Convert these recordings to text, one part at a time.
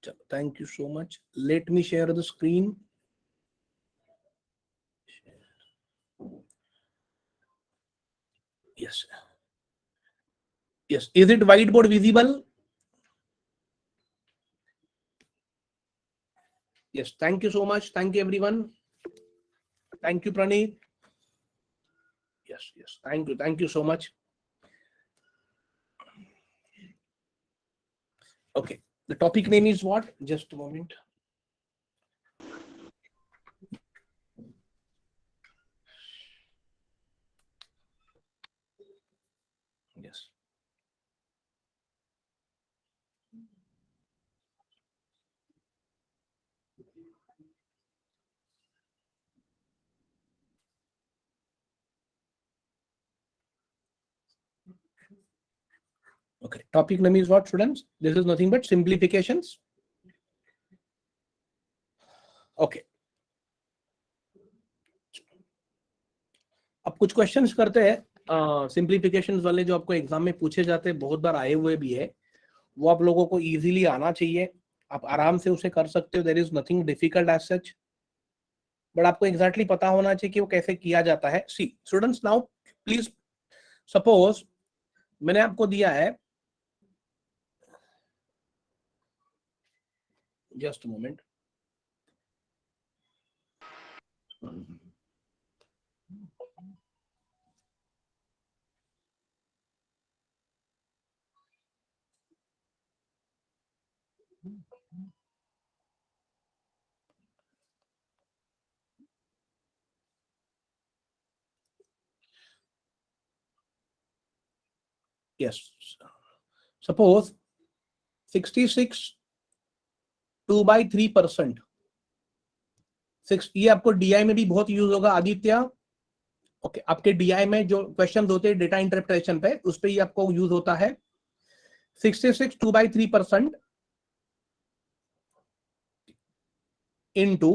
चलो, thank you so much. Let me share the screen. Yes. Yes. Is it whiteboard visible? Yes. Thank you so much. Thank you, everyone. Thank you, Praneet. Yes. Yes. Thank you. Thank you so much. Okay. The topic name is what? Just a moment. Yes. Okay. Topic name is what, students? This is nothing but simplifications. Okay. अब कुछ questions करते हैं simplifications वाले, जो आपको exam में पूछे जाते हैं, बहुत बार आए हुए भी है. वो आप लोगों को इजीली आना चाहिए. आप आराम से उसे कर सकते हो. There is nothing difficult as such, but आपको एग्जैक्टली पता होना चाहिए कि वो कैसे किया जाता है. See students, now please suppose मैंने आपको दिया है, जस्ट मोमेंट. Yes, suppose 66 2/3%. ये आपको डीआई में भी बहुत यूज होगा, आदित्य. ओके, आपके डीआई में जो क्वेश्चन होते हैं डेटा इंटरप्रिटेशन पे, उस पर ही आपको यूज होता है. 66 2/3% into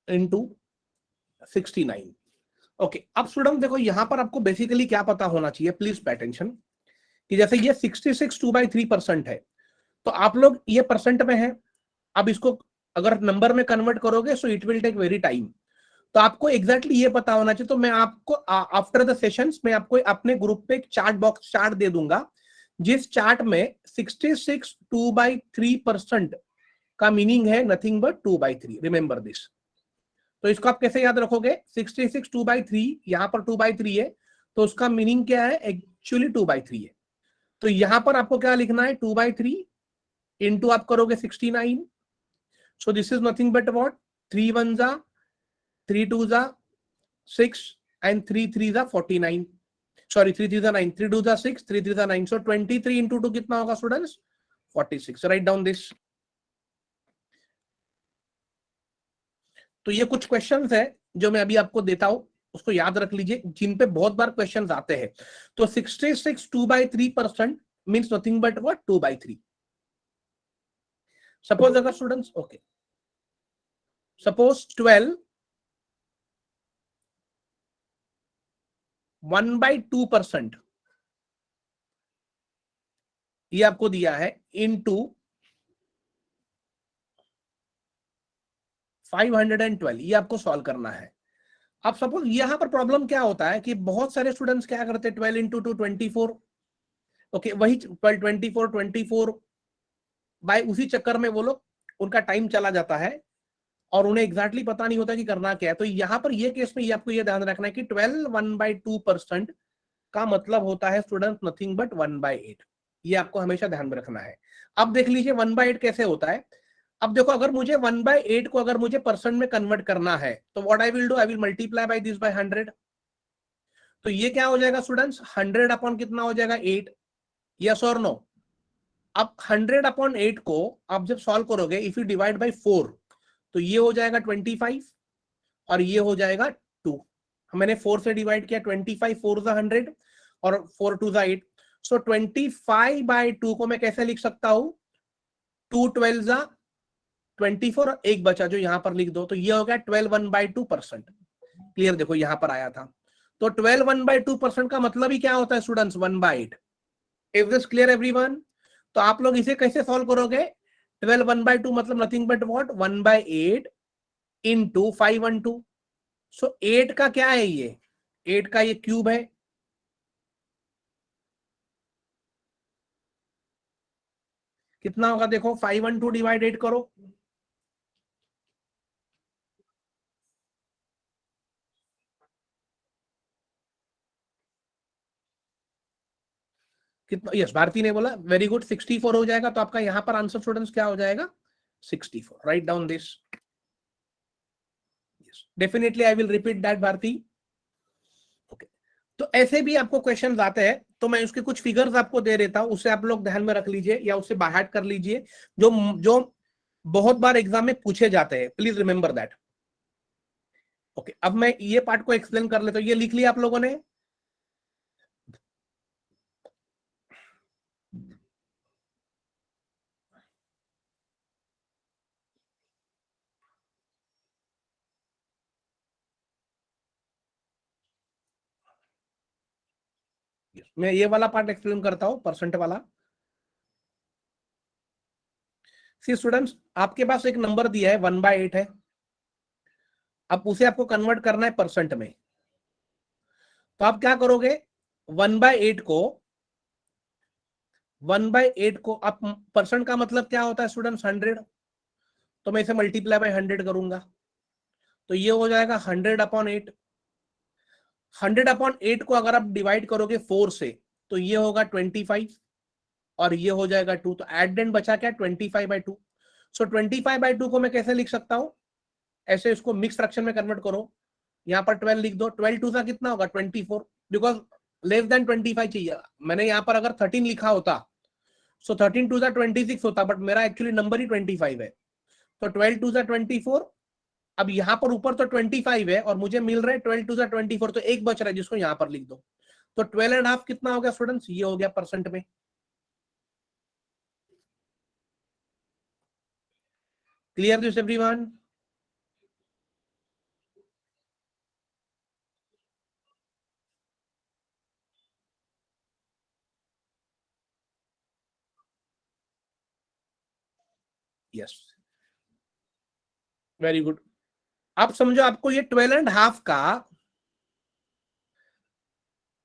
into 69. ओके, अब स्टूडेंट देखो, यहां पर आपको बेसिकली क्या पता होना चाहिए, प्लीज पे अटेंशन, कि जैसे ये 66 2/3% है, तो आप लोग ये परसेंट में है. अब इसको अगर नंबर में कन्वर्ट करोगे so it will take very time. तो आपको एग्जैक्टली ये पता होना चाहिए. तो मैं आपको आफ्टर द सेशंस में आपको अपने ग्रुप पे एक चार्ट बॉक्स चार्ट दे दूंगा, जिस चार्ट में 66 2/3% का मीनिंग है नथिंग बट 2/3. Remember this. तो इसको आप कैसे याद रखोगे? 66 2/3, यहां पर 2/3 है, तो उसका मीनिंग क्या है? एक्चुअली 2/3 है. तो यहां पर आपको क्या लिखना है? 2/3 इंटू आप करोगे 69. So this is nothing but what? 3 1 जा 3 2 जा 6 एंड 3 3 जा 49. सॉरी, 3 3 जा 9, 3 2 जा 6, 3 3 जा 9. सो 23 इंटू 2 कितना होगा स्टूडेंट्स? 46. Right down this. तो ये कुछ क्वेश्चंस है जो मैं अभी आपको देता हूं, उसको याद रख लीजिए, जिन पे बहुत बार क्वेश्चंस आते हैं. तो 66 2/3% means nothing but what? 2/3. Suppose अगर स्टूडेंट्स, ओके, सपोज 12 1/2% ये आपको दिया है, इनटू 512, ये आपको सॉल्व करना है. अब सपोज यहां पर प्रॉब्लम क्या होता है कि बहुत सारे स्टूडेंट्स क्या करते हैं, 12 इंटू 2 24. ओके, वही 12 24 बाय, उसी चक्कर में वो लोग, उनका टाइम चला जाता है और उन्हें एग्जैक्टली पता नहीं होता कि करना क्या है. तो यहां पर ये केस में ये आपको ये ध्यान रखना है कि 12 1/2% का मतलब होता है स्टूडेंट नथिंग बट 1/8. ये आपको हमेशा ध्यान में रखना है. अब देख लीजिए 1/8 कैसे होता है. अब देखो, अगर मुझे 1/8 को अगर मुझे परसेंट में कन्वर्ट करना है, तो what I will do, I will multiply by this by 100. तो ये क्या हो जाएगा स्टूडेंट्स? 100 अपॉन कितना हो जाएगा? 8. यस और नो? अब 100/8 को आप जब सॉल्व करोगे, इफ यू डिवाइड बाय 4, तो ये हो जाएगा 25 और ये हो जाएगा 2. मैंने 4 से डिवाइड किया, 25 4 जा 100 और 4 2 जा 8. सो 25/2 को मैं कैसे लिख सकता हूं? 2 12 जा 24 और एक बचा जो यहां पर लिख दो, तो ये हो गया 12 1/2%. क्लियर, देखो यहां पर आया था। तो 12 1/2% का मतलब ही क्या होता है students, 1/8। Is this clear everyone? तो आप लोग इसे कैसे सॉल्व करोगे? 12 1/2 मतलब नथिंग बट व्हाट, 1/8 इंटू 512। सो 8 का क्या है ये, 8 का ये क्यूब है। कितना होगा देखो, 512 डिवाइड 8 करो, कितना, यस भारती ने बोला, वेरी गुड, 64 हो जाएगा। तो आपका यहां पर आंसर स्टूडेंट्स क्या हो जाएगा, 64। Write down this, definitely I will repeat that Bharti. Okay, तो ऐसे भी आपको क्वेश्चंस आते हैं, तो मैं उसके कुछ फिगर्स आपको दे देता हूं, उससे आप लोग ध्यान में रख लीजिए या उससे बाहर कर लीजिए, जो जो बहुत बार एग्जाम में पूछे जाते हैं, प्लीज रिमेंबर दैट। ओके, अब मैं ये पार्ट को एक्सप्लेन कर लेता हूं। ये लिख लिया आप लोगों ने? मैं ये वाला पार्ट एक्सप्लेन करता हूं, परसेंट वाला। सी स्टूडेंट्स, आपके पास एक नंबर दिया है 1/8 है, अब उसे आपको कन्वर्ट करना है परसेंट में। तो आप क्या करोगे, 1/8 को 1/8 को आप, परसेंट का मतलब क्या होता है स्टूडेंट्स, 100। तो मैं इसे मल्टीप्लाई बाय 100 करूंगा, तो ये हो जाएगा 100/8। 100/8 को अगर आप डिवाइड करोगे 4 से, तो ये होगा 25, और ये हो जाएगा 2। तो एट देन बचा क्या, 25/2। सो 25/2 को मैं कैसे लिख सकता हूं, ऐसे इसको मिक्स फ्रैक्शन में कन्वर्ट करो, यहाँ पर 12 लिख दो। 12 टू सा कितना होगा, 24, बिकॉज लेस देन 25 चाहिए। मैंने यहाँ पर अगर 13 लिखा होता, सो 13 टू सा 26 होता, बट मेरा एक्चुअली नंबर ही 25 है। तो 12 टू सा 24। अब यहाँ पर ऊपर तो 25 है और मुझे मिल रहा है 12 टू सा 24, तो एक बच रहा है जिसको यहाँ पर लिख दो। तो 12.5 कितना हो गया स्टूडेंट्स, ये हो गया परसेंट में। Clear this everyone? Yes, very good. आप समझो, आपको ये 12.5 का,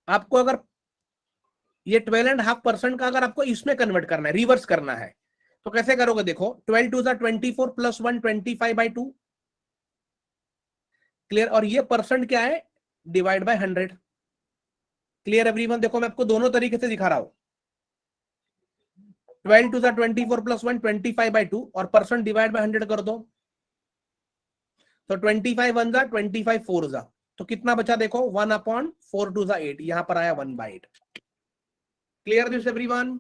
आपको अगर ये 12.5% का अगर आपको इसमें कन्वर्ट करना है, रिवर्स करना है, तो कैसे करोगे देखो, 12 टू सा 24 प्लस 1 25/2। क्लियर, और ये परसेंट क्या है, डिवाइड बाय 100। Clear everyone? देखो मैं आपको दोनों तरीके से दिखा रहा हूं, 12 टू सा 24 प्लस 1 25/2, और परसेंट डिवाइड बाय 100 कर दो। तो 25 वन जा 25 4 जा, तो कितना बचा देखो, 1/4 टू सा 8, यहां पर आया 1/8। Clear this everyone?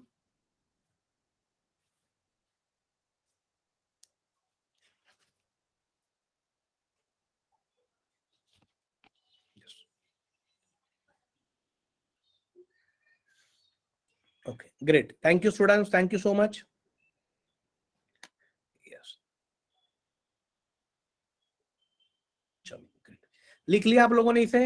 Okay great, thank you students, thank you so much. Yes, चलो ग्रेट, लिख लिया आप लोगों ने इसे?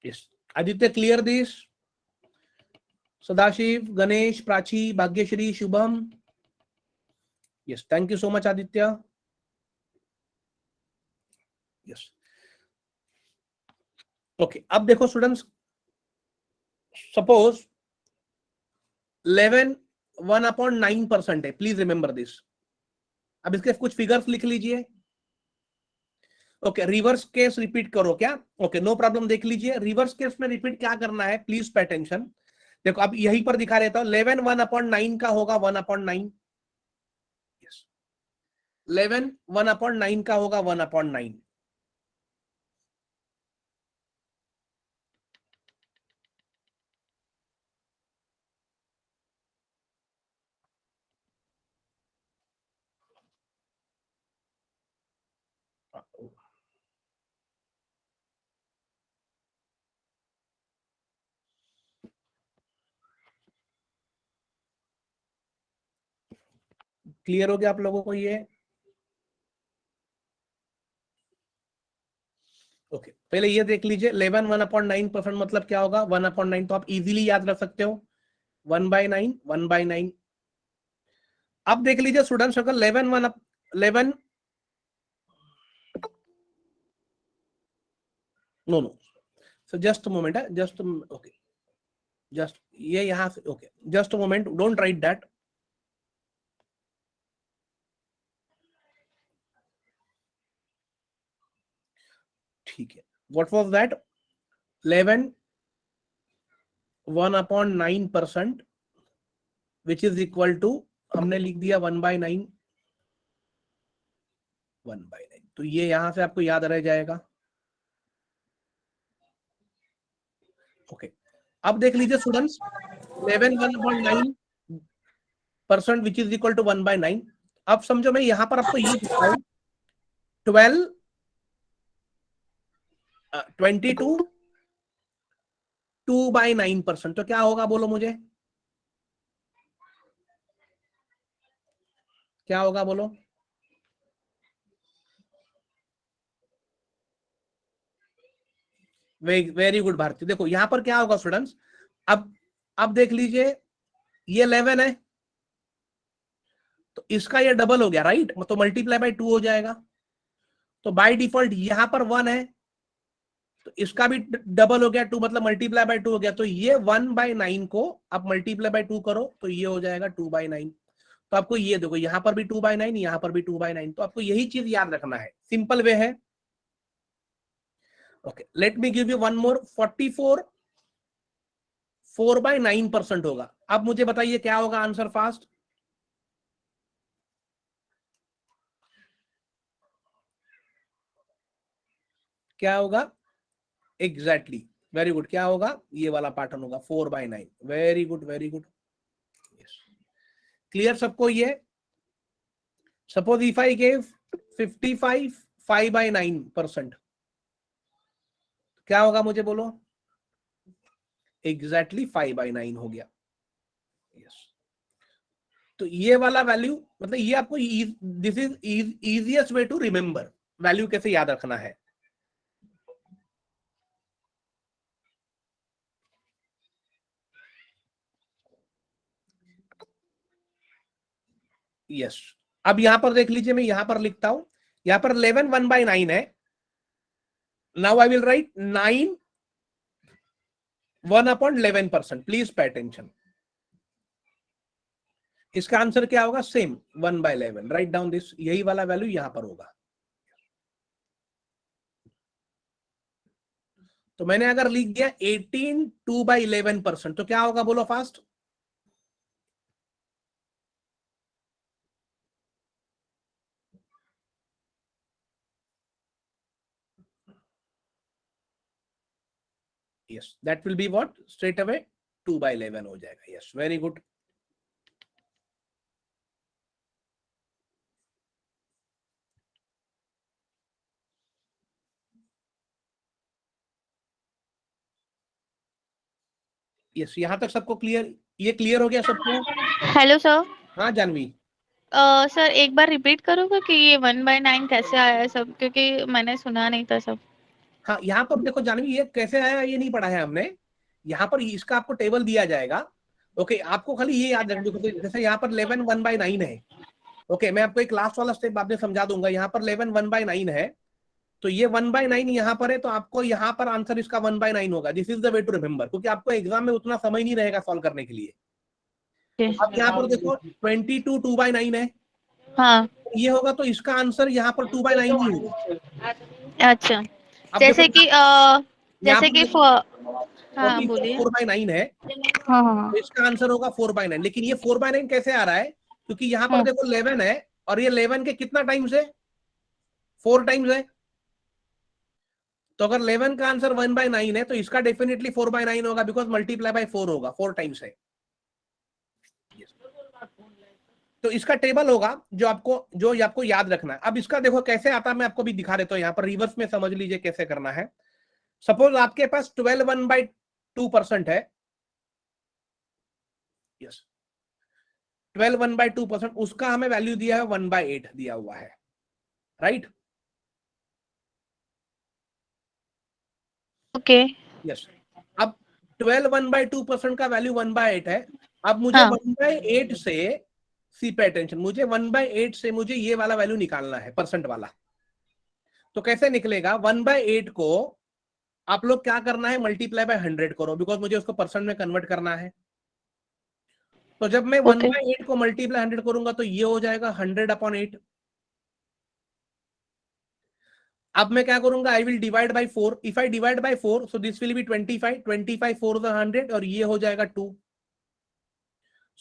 Yes, Aditya clear this? Sadashiv, Ganesh, Prachi, Bhagyashree, Shubham? Yes, thank you so much Aditya. Yes, okay, अब देखो स्टूडेंट्स, सपोज 11 1/9% है, प्लीज रिमेंबर दिस। अब इसके कुछ फिगर्स लिख लीजिए। ओके, रिवर्स केस रिपीट करो क्या? ओके, नो प्रॉब्लम, देख लीजिए रिवर्स केस में रिपीट क्या करना है, प्लीज पे अटेंशन। देखो अब यहीं पर दिखा रहता हूं, 11 1/9 का होगा 1/9। यस, 11 1/9 का होगा 1/9। क्लियर हो गया आप लोगों को ये? ओके पहले ये देख लीजिए 11 1/9% मतलब क्या होगा 1/9, तो आप इजीली याद रख सकते हो 1/9 1/9। अब देख लीजिए स्टूडेंट्स अगर 11 no no so just moment है जस्ट ओके जस्ट ये यहां से okay just moment don't write that. ठीक है what was that 11 1/9% which is equal to हमने लिख दिया 1/9 1/9, तो ये यहां से आपको याद रह जाएगा। ओके अब देख लीजिए students 11 1/9% which is equal to 1/9। अब समझो मैं यहां पर आपको ये लिखता हूं 12 22 2/9%, तो क्या होगा बोलो मुझे, क्या होगा बोलो? Very good Bharti. देखो यहां पर क्या होगा स्टूडेंट्स, अब देख लीजिए ये 11 है तो इसका ये डबल हो गया राइट, तो मल्टीप्लाई बाय 2 हो जाएगा। तो बाय डिफॉल्ट यहां पर 1 है तो इसका भी डबल हो गया 2 मतलब मल्टीप्लाई बाय 2 हो गया। तो ये 1/9 को आप मल्टीप्लाई बाय 2 करो तो ये हो जाएगा 2/9। तो आपको ये देखो यहां पर भी 2/9 यहां पर भी 2/9, तो आपको यही चीज याद रखना है, सिंपल वे है। Okay let me give you one more 44 4/9% होगा। अब मुझे बताइए क्या होगा आंसर फास्ट, क्या होगा एग्जैक्टली वेरी गुड, क्या होगा ये वाला पैटर्न होगा 4/9। Very good very good, clear सबको ये? सपोज इफ आई गेव 55 5/9%, क्या होगा मुझे बोलो? एग्जैक्टली 5/9 हो गया। यस तो ये वाला वैल्यू मतलब ये आपको this is easiest way to remember value कैसे याद रखना है। यस अब यहां पर देख लीजिए मैं यहां पर लिखता हूं, यहां पर 11 1/9 है। Now I will write 9 1/11%, please pay attention. इसका आंसर क्या होगा सेम 1/11, राइट डाउन दिस, यही वाला वैल्यू यहां पर होगा। तो मैंने अगर लिख दिया 18 2/11%, तो क्या होगा बोलो fast? Yes that will be what straight away 2/11 हो जाएगा। Yes very good. यस यहां तक सबको क्लियर, ये क्लियर हो गया सबको? Hello sir. हाँ जानवी। सर एक बार रिपीट करोगे कि ये 1/9 कैसे आया है सब, क्योंकि मैंने सुना नहीं था सब। हाँ यहाँ पर देखो जानवी ये कैसे आया ये नहीं पढ़ा है हमने, यहाँ पर इसका आपको टेबल दिया जाएगा। ओके आपको खाली ये याद रखना, जैसे यहाँ पर 11 1/9 है। ओके मैं आपको एक लास्ट वाला स्टेप बाद में समझा दूंगा। यहाँ पर 11 1/9 है तो ये 1/9 यहाँ पर है, तो आपको यहाँ पर आंसर इसका 1/9 होगा। This is the way to remember, क्योंकि आपको एग्जाम में उतना समय नहीं रहेगा सॉल्व करने के लिए। तो अब यहाँ पर देखो 22 2/9 है, हाँ। ये होगा तो इसका आंसर यहाँ पर 2/9 ही होगा। अच्छा। अब देखो जैसे कि यहाँ जैसे पर कि देखो हाँ 44 बोलिए। 4/9 है हाँ हाँ तो इसका आंसर होगा 4/9। लेकिन ये 4/9 कैसे आ रहा है, क्योंकि यहाँ पर हाँ। देखो 11 है और ये 11 के कितना टाइम्स है, 4 टाइम्स है। तो अगर 11 का आंसर 1/9 है तो इसका डेफिनेटली 4/9 होगा, बिकॉज मल्टीप्लाई बाय 4 होगा, 4 टाइम्स है। तो इसका टेबल होगा जो आपको याद रखना है। अब इसका देखो कैसे आता है, मैं आपको भी दिखा देता हूँ, यहाँ पर रिवर्स में समझ लीजिए कैसे करना है। सपोज आपके पास 12 1/2% है। यस 12 1/2%, उसका हमें वैल्यू दिया है 1/8 दिया हुआ है, राइट? ओके। यस। अब 12 1/2% का वैल्यू 1/8 है। अब मुझे हाँ 1/8 से, सी पे अटेंशन, मुझे 1/8 से मुझे ये वाला वैल्यू निकालना है, परसेंट वाला। तो कैसे निकलेगा? 1/8 को आप लोग क्या करना है, मल्टीप्लाई बाय 100 करो, बिकॉज मुझे उसको परसेंट में कन्वर्ट करना है। तो जब मैं ओके 1/8 को मल्टीप्लाई 100 करूंगा तो ये हो जाएगा 100/8। अब मैं क्या करूंगा, I will divide by 4। If I divide by 4 so this will be 25, 25 4 100, और ये हो जाएगा 2।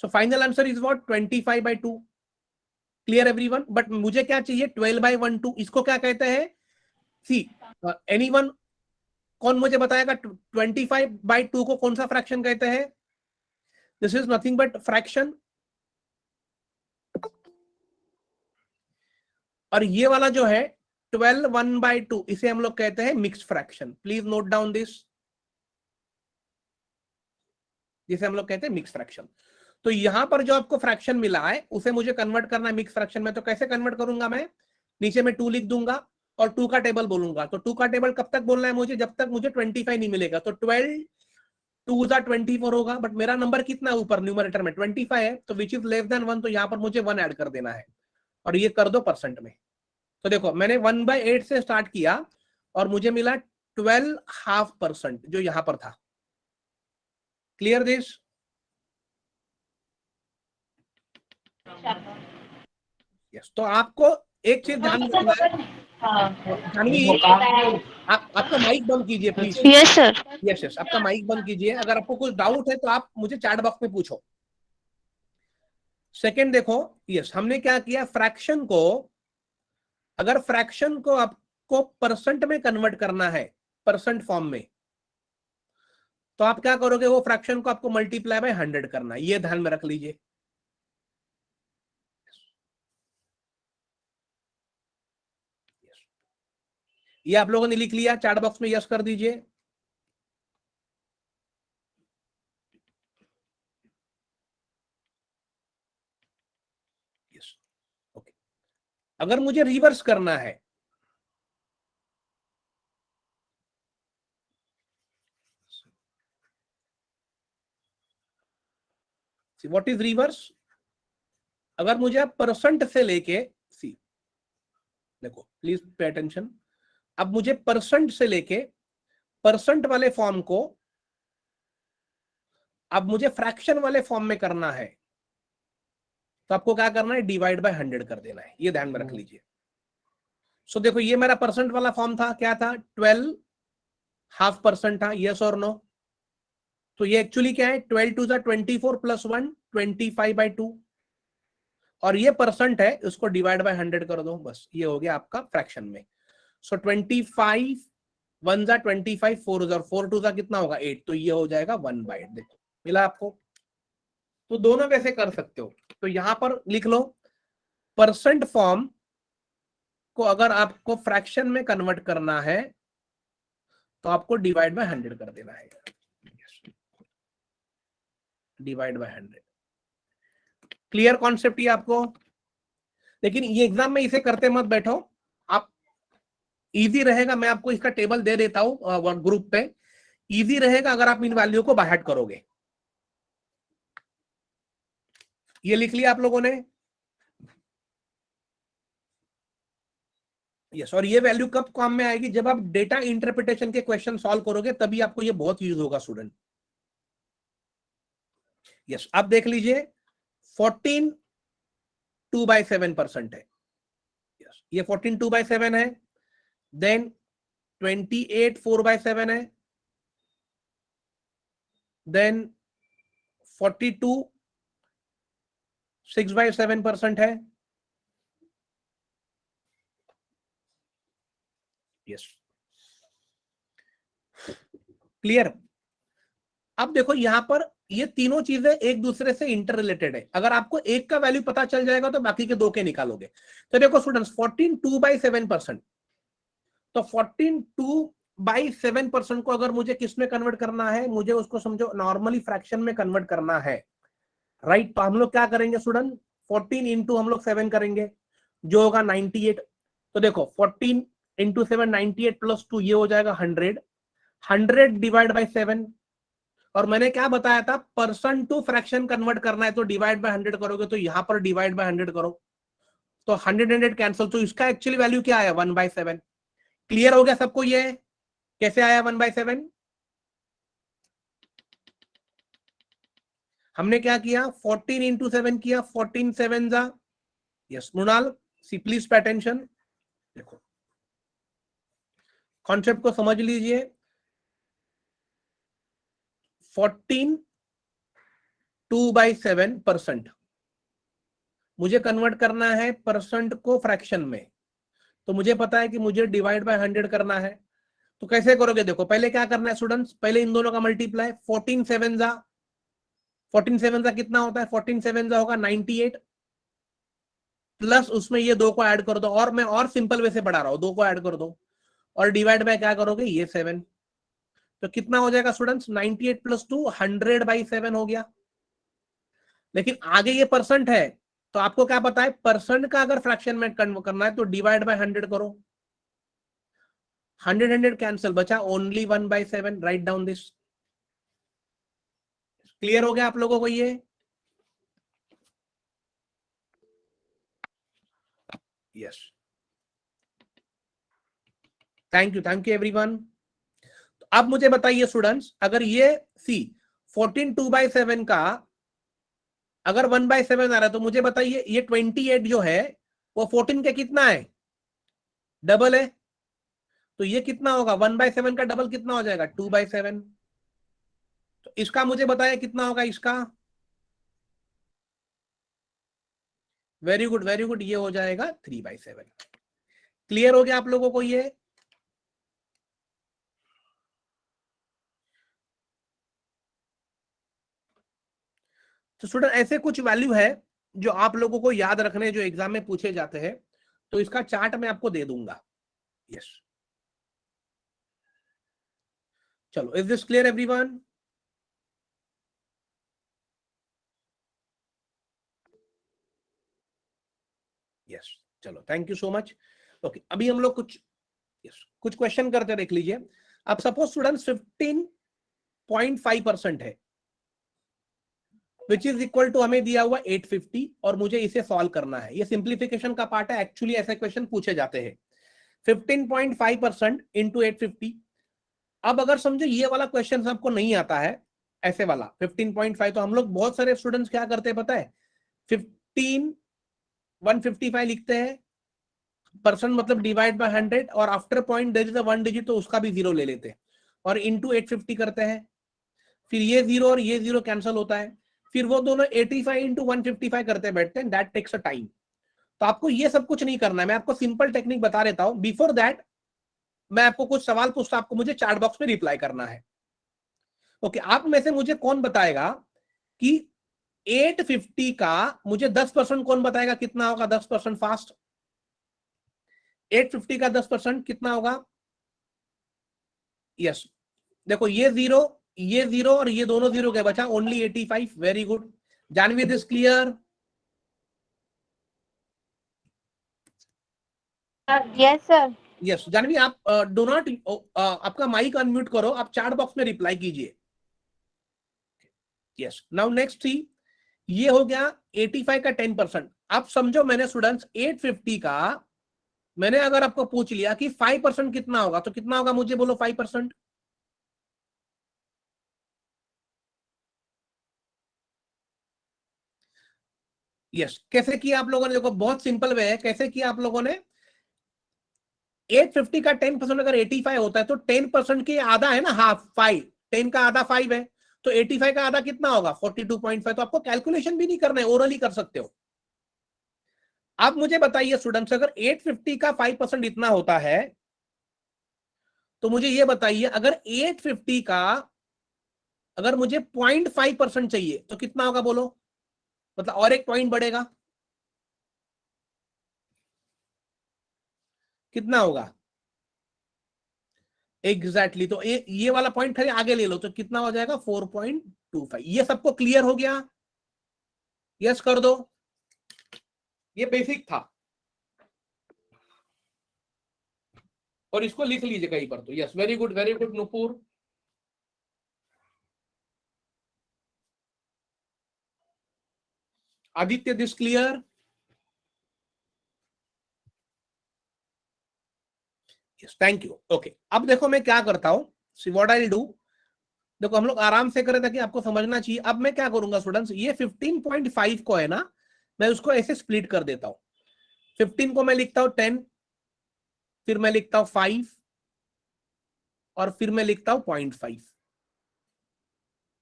So final answer is what, 25/2। Clear everyone? But मुझे क्या चाहिए, 12/12। इसको क्या कहते हैं? सी, एनीवन, कौन मुझे बताएगा 25/2 को कौन सा फ्रैक्शन कहते हैं? This is nothing but fraction. और ये वाला जो है 12 1/2, इसे हम लोग कहते हैं mixed fraction. Please note down this, जिसे हम लोग कहते हैं मिक्स फ्रैक्शन। तो यहां पर जो आपको फ्रैक्शन मिला है उसे मुझे कन्वर्ट करना है मिक्स फ्रैक्शन में। तो कैसे कन्वर्ट करूंगा मैं? नीचे में 2 लिख दूंगा और 2 का टेबल बोलूंगा। तो 2 का टेबल कब तक बोलना है मुझे? जब तक मुझे 25 नहीं मिलेगा। तो 12 2 24 होगा, बट मेरा नंबर कितना है ऊपर न्यूमरेटर में? 25 है, तो विच इज लेस देन 1, तो यहाँ पर मुझे 1 ऐड कर देना है और ये कर दो परसेंट में। तो देखो मैंने 1/8 से स्टार्ट किया और मुझे मिला 12.5% जो यहां पर था। Clear this? यस। तो आपको एक चीज ध्यान रखना है। जानवी, आपका माइक बंद कीजिए please. Yes sir. Yes yes, आपका माइक बंद कीजिए। अगर आपको कुछ डाउट है तो आप मुझे चैट बॉक्स में पूछो। सेकंड देखो, यस, हमने क्या किया, फ्रैक्शन को, अगर फ्रैक्शन को आपको परसेंट में कन्वर्ट करना है, परसेंट फॉर्म में, तो आप क्या करोगे, वो फ्रैक्शन को आपको मल्टीप्लाई बाय 100 करना है। ये ध्यान में रख लीजिए। ये आप लोगों ने लिख लिया? चैट बॉक्स में यस कर दीजिए। Yes, okay. अगर मुझे रिवर्स करना है, व्हाट इज रिवर्स? अगर मुझे आप परसेंट से लेके, सी देखो प्लीज पे अटेंशन, अब मुझे परसेंट से लेके परसेंट वाले फॉर्म को अब मुझे फ्रैक्शन वाले फॉर्म में करना है, तो आपको क्या करना है, डिवाइड बाय 100 कर देना है। ये ध्यान में रख लीजिए। सो देखो ये मेरा परसेंट वाला फॉर्म था, क्या था, 12.5% था, यस और नो? तो ये एक्चुअली क्या है, 12 2 24 प्लस 1 25/2, और ये परसेंट है, उसको डिवाइड बाय 100 कर दो, बस ये हो गया आपका फ्रैक्शन में। सो 25 1 25, 4 4 2 कितना होगा 8, तो ये हो जाएगा 1/8। देखो मिला आपको? तो दोनों कैसे कर सकते हो, तो यहां पर लिख लो, परसेंट फॉर्म को अगर आपको फ्रैक्शन में कन्वर्ट करना है तो आपको डिवाइड बाय 100 कर देना है, डिवाइड बाय 100। क्लियर कॉन्सेप्ट ये आपको? लेकिन ये एग्जाम में इसे करते मत बैठो आप, इजी रहेगा, मैं आपको इसका टेबल दे देता हूं ग्रुप पे, इजी रहेगा अगर आप इन वैल्यू को बाय हार्ट करोगे। ये लिख लिया आप लोगों ने? यस। और ये वैल्यू कब काम में आएगी, जब आप डेटा इंटरप्रिटेशन के क्वेश्चन सॉल्व करोगे, तभी आपको ये बहुत यूज होगा स्टूडेंट। यस, आप देख लीजिए 14 2/7% है। यस, ये 14 2/7 है। देन 28 4/7 है। देन 42 6/7% है। Yes, clear? अब देखो यहां पर ये तीनों चीजें एक दूसरे से इंटर रिलेटेड है। अगर आपको एक का वैल्यू पता चल जाएगा तो बाकी के दो के निकालोगे। तो देखो स्टूडेंट्स, 14 2/7%, तो 14 2/7% को अगर मुझे किस में कन्वर्ट करना है, मुझे उसको समझो नॉर्मली फ्रैक्शन में कन्वर्ट करना है, राइट। तो हम लोग क्या करेंगे स्टूडेंट, 14 इंटू हम लोग 7 करेंगे, जो होगा 98। तो देखो 14 इंटू 7 98 प्लस 2 ये हो जाएगा 100, 100 डिवाइड बाई 7। और मैंने क्या बताया था, परसेंट टू फ्रैक्शन कन्वर्ट करना है तो डिवाइड बाय 100 करोगे, तो यहां पर डिवाइड बाय 100 करो तो 100 कैंसिल, तो इसका एक्चुअली वैल्यू क्या आया 1/7। क्लियर हो गया सबको ये कैसे आया 1/7? हमने क्या किया, 14 इंटू 7 किया, 14 7 जा, yes Mrinal see please pay attention, देखो कॉन्सेप्ट को समझ लीजिए। 14 2/7%, मुझे कन्वर्ट करना है परसेंट को फ्रैक्शन में, तो मुझे पता है कि मुझे डिवाइड बाय 100 करना है। तो कैसे करोगे, देखो पहले क्या करना है स्टूडेंट्स, पहले इन दोनों का मल्टीप्लाई, 14 7 जा, 14 7 जा कितना होता है, 14 7 जा होगा 98, प्लस उसमें ये दो को ऐड कर दो, और मैं और सिंपल वे से बढ़ा रहा हूं, दो को ऐड कर दो, और डिवाइड बाय क्या करोगे ये 7। तो कितना हो जाएगा स्टूडेंट्स, 98 प्लस 2 100/7 हो गया। लेकिन आगे ये परसेंट है, तो आपको क्या पता है, परसेंट का अगर फ्रैक्शन में कन्वर्ट करना है तो डिवाइड बाय 100 करो, 100 कैंसिल, बचा only 1/7। Right down this. Clear हो गया आप लोगों को ये? Yes, thank you everyone. अब मुझे बताइए स्टूडेंट्स, अगर ये सी 14 2/7 का अगर 1/7 आ रहा है, तो मुझे बताइए ये 28 जो है वो 14 के कितना है, डबल है। तो ये कितना होगा, 1/7 का डबल कितना हो जाएगा, 2/7। तो इसका मुझे बताया कितना होगा इसका, वेरी गुड वेरी गुड, ये हो जाएगा 3/7। क्लियर हो गया आप लोगों को ये? तो स्टूडेंट ऐसे कुछ वैल्यू है जो आप लोगों को याद रखने, जो एग्जाम में पूछे जाते हैं, तो इसका चार्ट मैं आपको दे दूंगा। यस, चलो is this clear everyone? Yes, चलो thank you so much. Okay, अभी हम लोग कुछ क्वेश्चन करते देख लीजिए। अब सपोज स्टूडेंट 15.5% है, विच इज इक्वल टू हमें दिया हुआ 850, और मुझे इसे सॉल्व करना है। ये सिंप्लीफिकेशन का पार्ट है, एक्चुअली ऐसे क्वेश्चन पूछे जाते हैं। 15.5% इंटू 850। अब अगर समझो ये वाला क्वेश्चन आपको नहीं आता है, ऐसे वाला 15.5, तो हम लोग बहुत सारे स्टूडेंट्स क्या करते हैं पता है, 15 155 लिखते हैं, परसेंट मतलब डिवाइड बाय 100, और after point there is a 1 digit, तो उसका भी जीरो ले लेते हैं, और इंटू 850 करते हैं। फिर ये जीरो और ये जीरो कैंसिल होता है, फिर वो दोनों 85 इंटू 155 करते बैठते हैं, दैट टेक्स अ टाइम। तो आपको ये सब कुछ नहीं करना है, मैं आपको सिंपल टेक्निक बता देता हूं। बिफोर दैट मैं आपको कुछ सवाल पूछता, आपको मुझे चैट बॉक्स में रिप्लाई करना है। ओके, आप में से मुझे कौन बताएगा कि 850 का मुझे 10% कौन बताएगा कितना होगा, 10% फास्ट। 850 का 10% कितना होगा, यस देखो ये जीरो और ये दोनों जीरो के बचा only 85। Very good Janvi, this clear? Yes sir. Yes Janvi, आप डो नॉट आपका माइक अनम्यूट करो, आप चैट बॉक्स में रिप्लाई कीजिए। यस, नाउ नेक्स्ट थी, ये हो गया 85 का 10%। आप समझो मैंने स्टूडेंट्स 850 का मैंने अगर आपको पूछ लिया कि 5% कितना होगा, तो कितना होगा मुझे बोलो 5%। यस, कैसे किया आप लोगों ने, देखो बहुत सिंपल वे है, कैसे किया आप लोगों ने। 850 का 10% अगर 85 होता है, तो 10% के आधा है ना, हाफ 5, 10 का आधा 5 है, तो 85 का आधा कितना होगा 42.5। तो आपको कैलकुलेशन भी नहीं करना है, ओरली कर सकते हो। अब मुझे बताइए स्टूडेंट्स, अगर 850 का 5% इतना होता है, तो मुझे ये बताइए अगर 850 का अगर मुझे 0.5% चाहिए, तो कितना होगा बोलो, मतलब और एक पॉइंट बढ़ेगा, कितना होगा एग्जैक्टली तो ये वाला पॉइंट खड़े आगे ले लो, तो कितना हो जाएगा 4.25। ये सबको क्लियर हो गया? यस कर दो, ये बेसिक था और इसको लिख लीजिए कहीं पर। तो yes, very good Nupur. Aditya, this clear? Yes, thank you. Okay, अब देखो मैं क्या करता हूं, see what I will do. देखो हम लोग आराम से करें ताकि आपको समझना चाहिए। अब मैं क्या करूंगा स्टूडेंट्स, ये 15.5 को है ना, मैं उसको ऐसे स्प्लिट कर देता हूं। 15 को मैं लिखता हूं 10, फिर मैं लिखता हूं 5, और फिर मैं लिखता हूं 0.5।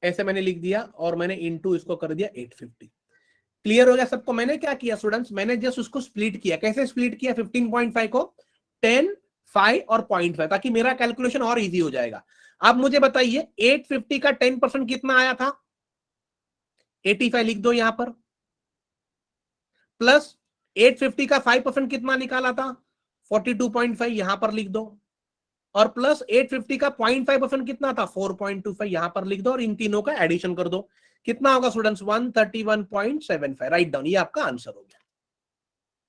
ऐसे मैंने लिख दिया और मैंने इनटू इसको कर दिया 850। क्लियर हो गया सबको? मैंने क्या किया स्टूडेंट्स, मैंने जस्ट उसको स्प्लिट किया। कैसे स्प्लिट किया? 15.5 को 10, 5 और 0.5, ताकि मेरा कैलकुलेशन और इजी हो जाएगा। अब मुझे बताइए 850 का 10% कितना आया था? 85 लिख दो यहां पर, प्लस 850 का 5% कितना निकाला था? 42.5 यहां पर लिख दो, और प्लस 850 का 0.5% कितना था? 4.25 यहां पर लिख दो, और इन तीनों का एडिशन कर दो। कितना होगा स्टूडेंट्स? 131.75। राइट डाउन, ये आपका आंसर हो गया।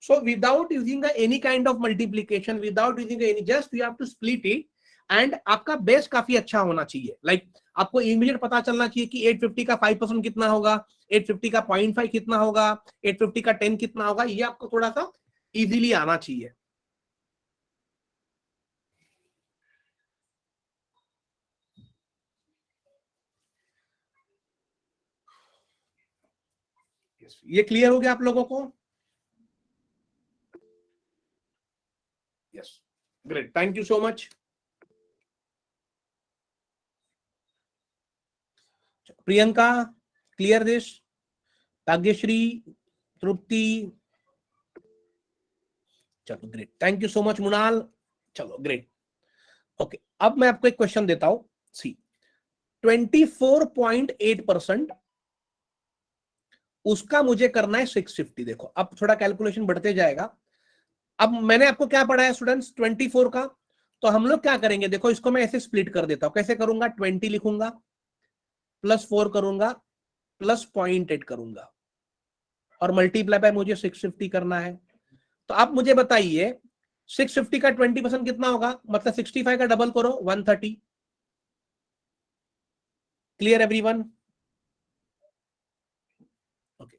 So without using any kind of multiplication, without using any, just you have to split it, and आपका बेस काफी अच्छा होना चाहिए। लाइक आपको इमीडिएट पता चलना चाहिए कि 850 का 5% कितना होगा, 850 का 0.5 कितना होगा, 850 का 10 कितना होगा, ये आपको थोड़ा सा इजीली आना चाहिए। ये क्लियर हो गया आप लोगों को? Yes, great, thank you so much. Priyanka, clear this? Bhagyashree, Tripti, चलो great, thank you so much Munal. चलो ग्रेट, ओके। अब मैं आपको एक क्वेश्चन देता हूं, सी 24.8% उसका मुझे करना है 650। देखो अब थोड़ा कैलकुलेशन बढ़ते जाएगा। अब मैंने आपको क्या पढ़ा है स्टूडेंट्स, 24 का। तो हम लोग क्या करेंगे, देखो इसको मैं ऐसे स्प्लिट कर देता हूं। कैसे करूंगा? 20 लिखूंगा, प्लस 4 करूंगा, प्लस 0.8 करूंगा, और मल्टीप्लाई बाय मुझे 650 करना है। तो आप मुझे बताइए 650 का 20% कितना होगा? मतलब 65 का डबल करो, 130। Clear everyone? ओके,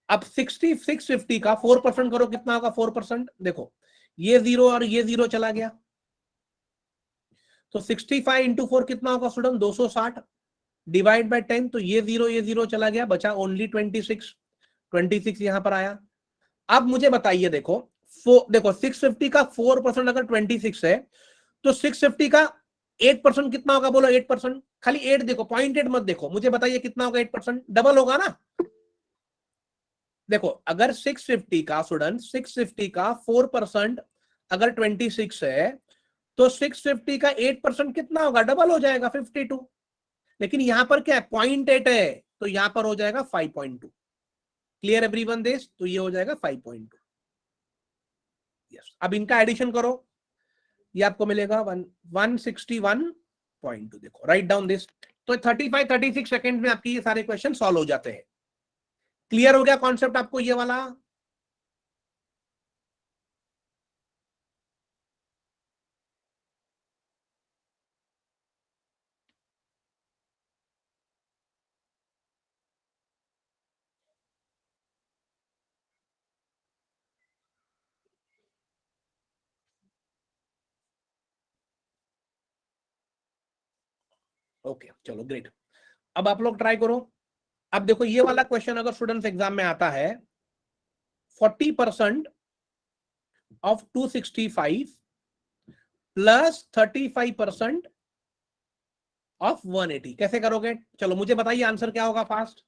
अब 650 का 4% करो, कितना होगा? 4%। देखो ये जीरो और ये जीरो चला गया, तो 65 इंटू 4 कितना होगा स्टूडेंट? 260 डिवाइड बाय 10, तो ये जीरो चला गया, बचा ओनली 26। 26 यहां पर आया। अब मुझे बताइए, देखो देखो 650 का 4% अगर 26 है, तो 650 का 8% कितना होगा? बोलो 8%। खाली 8 देखो, 0.8 मत देखो। मुझे बताइए कितना होगा? 8% डबल होगा ना। देखो अगर 650 का स्टूडेंट, 650 का 4% अगर 26 है, तो 650 का 8% कितना होगा? डबल हो जाएगा, 52। लेकिन यहां पर क्या है? 0.8 है, तो यहां पर हो जाएगा 5.2। Clear everyone this? तो ये हो जाएगा 5.2। यस, अब इनका एडिशन करो, ये आपको मिलेगा 161.2। देखो राइट डाउन दिस। तो 35-36 सेकेंड में आपके ये सारे क्वेश्चन सॉल्व हो जाते हैं। क्लियर हो गया कॉन्सेप्ट आपको ये वाला? ओके, चलो ग्रेट। अब आप लोग ट्राई करो। अब देखो ये वाला क्वेश्चन अगर स्टूडेंट्स एग्जाम में आता है, 40% ऑफ 265 प्लस 35% ऑफ 180, कैसे करोगे? चलो मुझे बताइए आंसर क्या होगा फास्ट।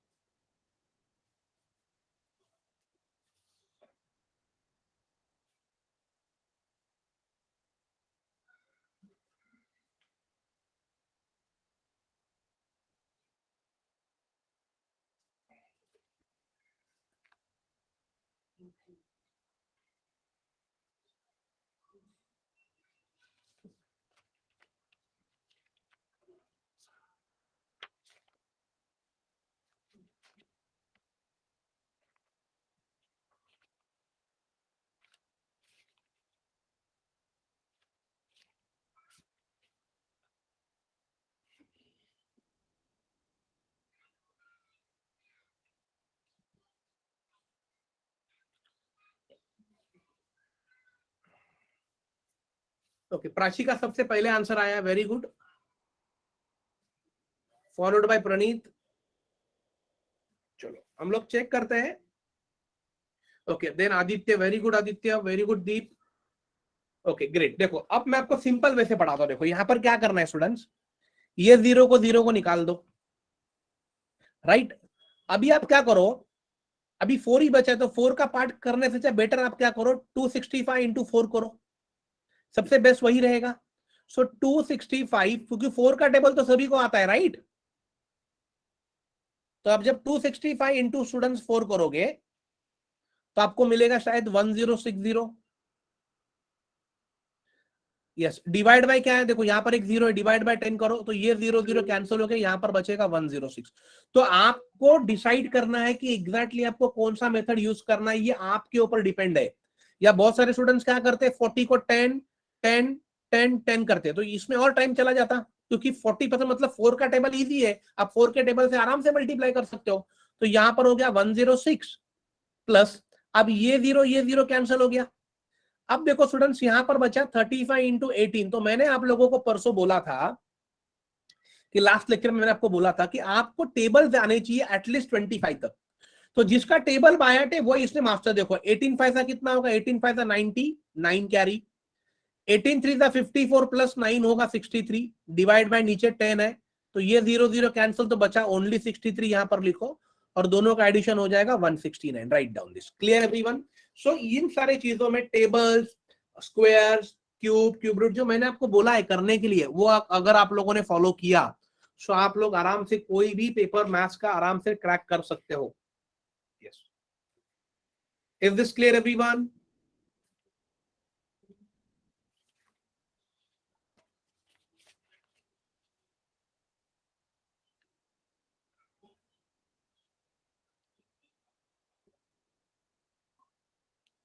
ओके, प्राची का सबसे पहले आंसर आया, very good, followed by Praneet. चलो हम लोग चेक करते हैं। Okay then Aditya, very good Aditya, very good Deep. Okay great. देखो अब मैं आपको सिंपल वे से पढ़ाता हूं। देखो यहां पर क्या करना है स्टूडेंट्स, ये जीरो को निकाल दो, राइट। अभी आप क्या करो, अभी 4 ही बचा है, तो 4 का पार्ट करने से चाहे बेटर आप क्या करो, 265 इंटू 4 करो, सबसे बेस्ट वही रहेगा। सो 265, क्योंकि 4 का टेबल तो सभी को आता है, राइट। तो आप जब 265 इंटू स्टूडेंट्स 4 करोगे तो आपको मिलेगा शायद 1060। यस, डिवाइड बाय क्या है, देखो यहां पर एक जीरो है, डिवाइड बाय 10 करो तो ये जीरो जीरो कैंसिल हो गया, यहां पर बचेगा 106। तो आपको डिसाइड करना है कि एग्जैक्टली आपको कौन सा मेथड यूज करना है, ये आपके ऊपर डिपेंड है। या बहुत सारे स्टूडेंट्स क्या करते हैं, 40 को 10 10 10 10 करते हैं, तो इसमें और टाइम चला जाता, क्योंकि 40% मतलब 4 का टेबल इजी है, आप 4 के टेबल से आराम से मल्टीप्लाई कर सकते हो। तो यहां पर हो गया 106 प्लस, अब ये जीरो कैंसिल हो गया। अब देखो स्टूडेंट्स यहां पर बचा 35 इंटू 18। तो मैंने आप लोगों को परसों बोला था कि लास्ट लेक्चर में मैंने आपको बोला था कि आपको टेबल आने चाहिए एटलीस्ट 25 तक। तो जिसका टेबल बायट है वो इसने मास्टर। देखो 18 5 कितना होगा, 18 5 90, 9 कैरी, 18 3 54 प्लस 9 होगा 63, डिवाइड बाय नीचे 10 है, तो ये जीरो जीरो कैंसिल, तो बचा ओनली 63, यहां पर लिखो, और दोनों का एडिशन हो जाएगा 169। Right down this, clear everyone. So इन सारे चीजों में tables, squares, cube, cube root जो मैंने आपको बोला है करने के लिए, वो अगर आप लोगों ने फॉलो किया सो आप लोग आराम से कोई भी पेपर मैथ्स का आराम से क्रैक कर सकते हो। Yes, is this clear everyone.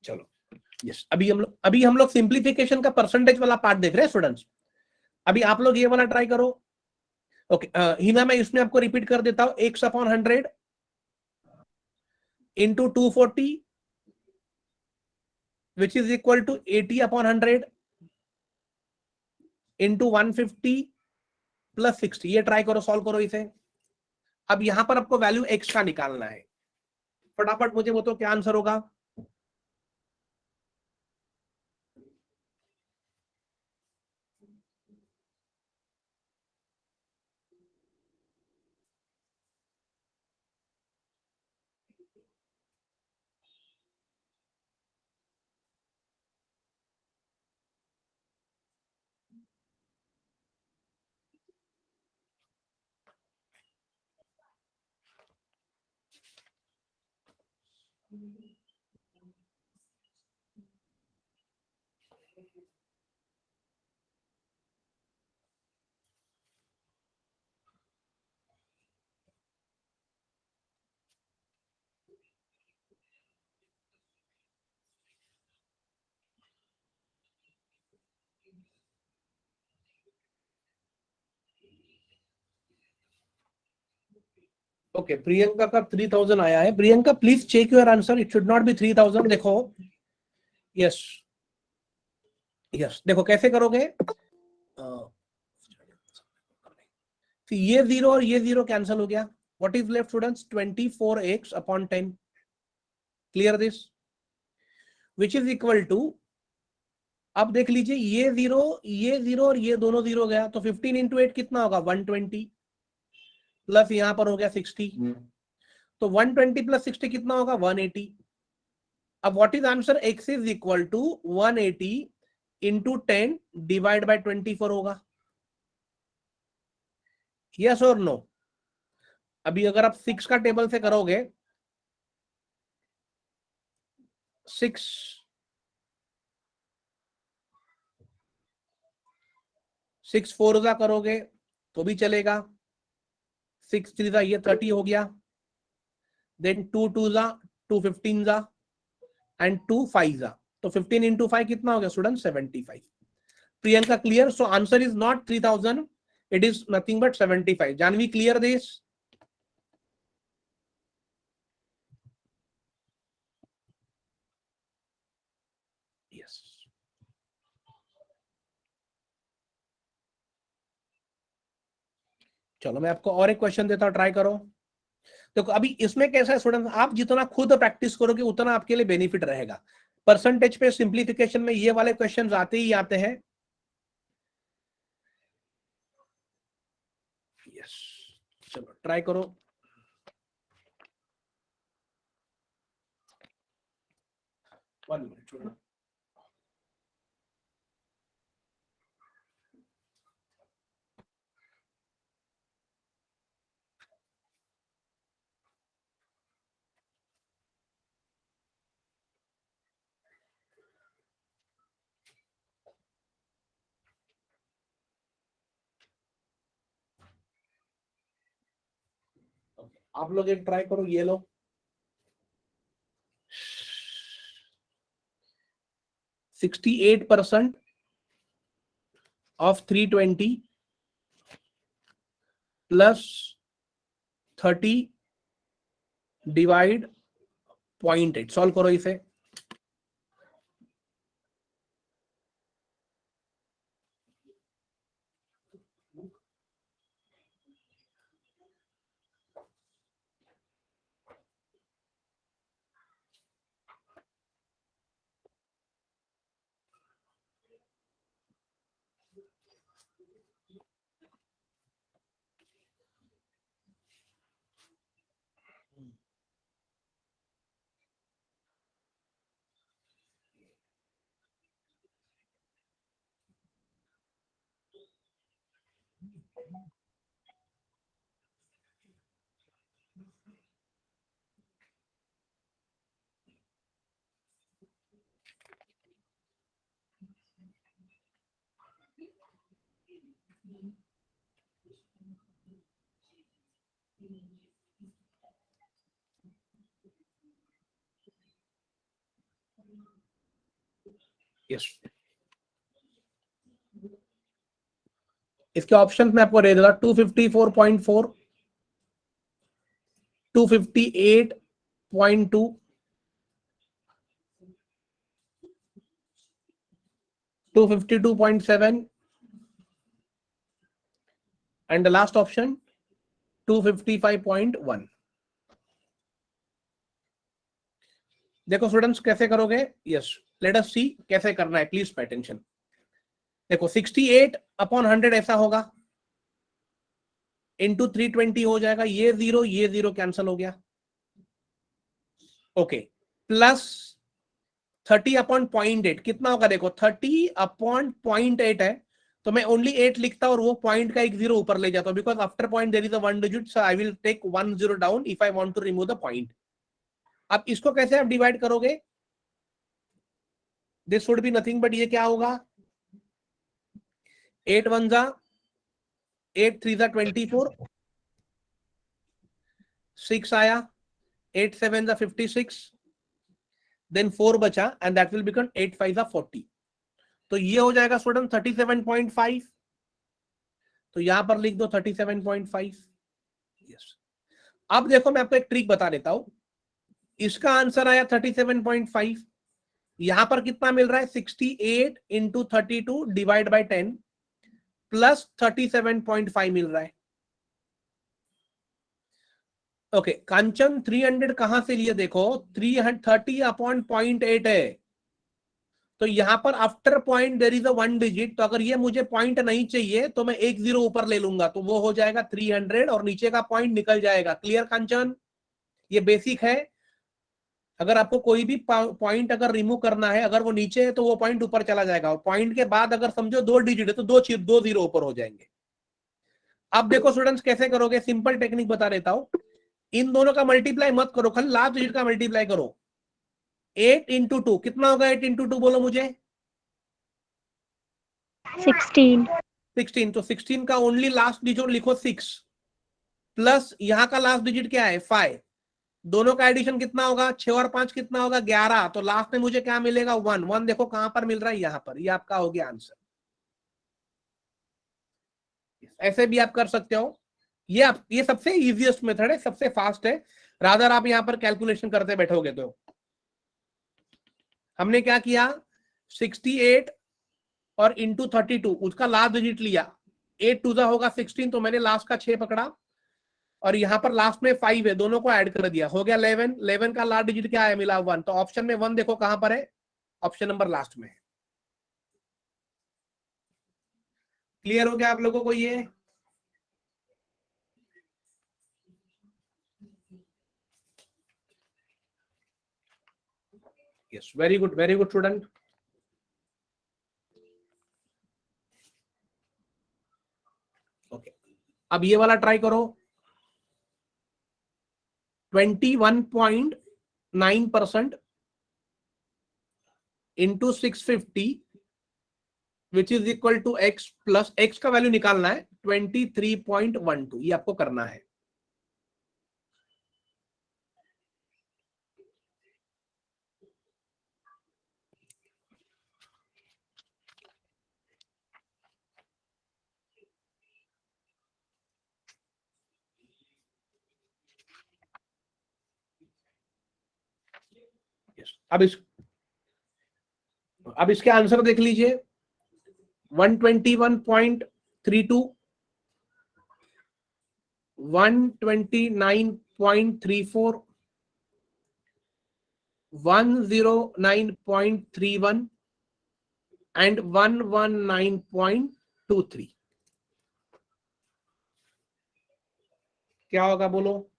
चलो यस, अभी हम लोग सिंप्लीफिकेशन का परसेंटेज वाला पार्ट देख रहे हैं स्टूडेंट्स। अभी आप लोग ये वाला ट्राई करो। ओके हिना, मैं इसमें आपको रिपीट कर देता हूं, x upon 100 into 240 which is equal to 80 upon 100 into 150 plus 60। ये ट्राई करो, सॉल्व करो इसे। अब यहां पर आपको वैल्यू एक्स का निकालना है, फटाफट मुझे वो तो क्या आंसर होगा। ओके प्रियंका का 3000 आया है। Priyanka please check your answer, it should not be 3000। देखो यस, यस देखो कैसे करोगे। ये जीरो और ये जीरो कैंसिल हो गया, what is left students, 24x upon 10, clear this, which is equal to, अब देख लीजिए ये जीरो और ये दोनों जीरो गया, तो 15 इंटू 8 कितना होगा, 120 प्लस यहां पर हो गया 60, तो 120 प्लस 60 कितना होगा, 180। अब what is answer, x is equal to 180 into 10 divide by 24 होगा, यस और नो। अभी अगर आप 6 का टेबल से करोगे, 6 6 4 जा करोगे तो भी चलेगा, 6 3 जा ये 30 हो गया, देन 2 2 जा 2 15 जा एंड 2 5 जा, तो 15 इंटू 5 कितना हो गया student, 75। Priyanka clear, so answer is not 3000, it is nothing but 75। Janvi clear this. Yes चलो मैं आपको और एक क्वेश्चन देता हूं, ट्राई करो। देखो अभी इसमें कैसा है स्टूडेंट, आप जितना खुद प्रैक्टिस करोगे उतना आपके लिए बेनिफिट रहेगा। परसेंटेज पे सिंप्लीफिकेशन में ये वाले क्वेश्चन आते ही आते हैं। यस, चलो ट्राई करो। One minute. आप लोग एक ट्राई करो, ये लो। 68% ऑफ 320 प्लस 30 डिवाइड 0.8। सॉल्व करो इसे। यस, इसके ऑप्शन में आपको दे देगा 254.4, 258.2, 252.7 and the last option 255.1। देखो स्टूडेंट्स कैसे करोगे। यस, लेट अस सी कैसे करना है, प्लीज पे अटेंशन। देखो 68/100 ऐसा होगा, इंटू 320 हो जाएगा, ये जीरो कैंसिल हो गया। ओके, प्लस 30/0.8 कितना होगा। देखो 30/0.8 है, तो मैं ओनली 8 लिखता और वो पॉइंट का एक जीरो ऊपर ले जाता हूं, because after point there is a one digit, so I will take 1 0 down if I want to remove the point. अब इसको कैसे आप डिवाइड करोगे, this would be nothing but ये क्या होगा, 8 1 जा 8 3 जा 24, 6 आया, 8 7 जा 56, देन 4 बचा एंड दैट विल बिकम 8 5 जा 40। तो ये हो जाएगा स्टूडेंट 37.5। तो यहां पर लिख दो 37.5। यस, अब देखो मैं आपको एक ट्रिक बता देता हूं। इसका आंसर आया 37.5, यहां पर कितना मिल रहा है 68 इंटू 32 डिवाइड बाई 10 प्लस 37.5 मिल रहा है। ओके कांचन 300 कहां से लिए, देखो 330/0.8 है, तो यहां पर after point there is a one digit, तो अगर ये मुझे पॉइंट नहीं चाहिए तो मैं एक जीरो ऊपर ले लूंगा, तो वो हो जाएगा 300 और नीचे का पॉइंट निकल जाएगा। क्लियर कांचन, ये बेसिक है। अगर आपको कोई भी पॉइंट अगर रिमूव करना है, अगर वो नीचे है तो वो पॉइंट ऊपर चला जाएगा, और पॉइंट के बाद अगर समझो दो डिजिट है तो दो जीरो ऊपर हो जाएंगे। अब देखो स्टूडेंट्स कैसे करोगे, सिंपल टेक्निक बता देता हूं। इन दोनों का मल्टीप्लाई मत करो, खाली लास्ट डिजिट का मल्टीप्लाई करो। 8 इंटू 2 कितना होगा, 8 इंटू 2 बोलो मुझे। 16। तो 16 का ओनली लास्ट डिजिट लिखो 6, प्लस यहां का लास्ट डिजिट क्या है 5, दोनों का एडिशन कितना होगा 6 और 5 कितना होगा 11, तो लास्ट में मुझे क्या मिलेगा 1। 1 देखो कहां पर मिल रहा है, यहां पर, ये आपका हो गया आंसर। ऐसे भी आप कर सकते हो, ये सबसे इजीएस्ट मेथड है, सबसे फास्ट है। रादर आप यहां पर कैलकुलेशन करते बैठोगे तो हमने क्या किया 68 और इंटू 32 उसका लास्ट डिजिट लिया, 8 टू होगा 16, तो मैंने लास्ट का 6 पकड़ा और यहाँ पर लास्ट में 5 है, दोनों को ऐड कर दिया, हो गया 11। 11 का लास्ट डिजिट क्या है, मिला 1। तो ऑप्शन में 1 देखो कहां पर है, ऑप्शन नंबर लास्ट में है। क्लियर हो गया आप लोगों को ये? Yes, very good student. Okay, अब ये वाला ट्राई करो। 21.9% into 650 which is equal to x plus x का वैल्यू निकालना है 23.12, ये आपको करना है। अब इसके आंसर देख लीजिए। 121.32, 129.34, 109.31 एंड 119.23। क्या होगा बोलो?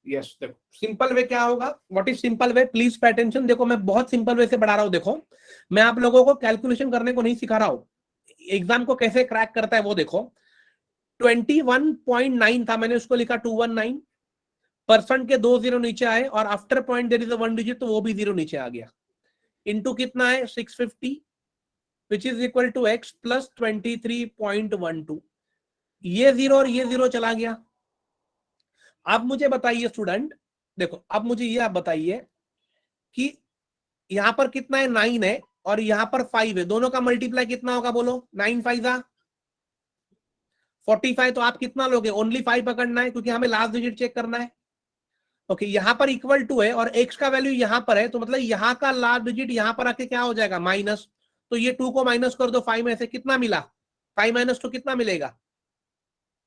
यस, देखो सिंपल वे क्या होगा, what is simple way, please pay attention. देखो मैं बहुत सिंपल वे से बढ़ा रहा हूं। देखो मैं आप लोगों को कैलकुलेशन करने को नहीं सिखा रहा हूं, एग्जाम को कैसे क्रैक करता है वो देखो। 21.9 था, मैंने उसको लिखा 219%, के 2 जीरो नीचे आए और after point there is a 1 digit, तो वो भी 0 नीचे आ गया। इनटू कितना है 650 which is equal to x plus 23.12, ये 0 और ये 0 चला गया। अब मुझे बताइए स्टूडेंट, देखो अब मुझे ये आप बताइए कि यहां पर कितना है, 9 है और यहां पर 5 है, दोनों का मल्टीप्लाई कितना होगा बोलो? 9 5 45, तो आप कितना लोगे? ओनली 5 पकड़ना है क्योंकि हमें लास्ट डिजिट चेक करना है। ओके, यहां पर इक्वल टू है और x का वैल्यू यहां पर है, तो मतलब यहां का लास्ट डिजिट यहां पर आके क्या हो जाएगा, माइनस। तो ये 2 को माइनस कर दो, 5 में से कितना मिला, 5 माइनस 2 कितना मिलेगा,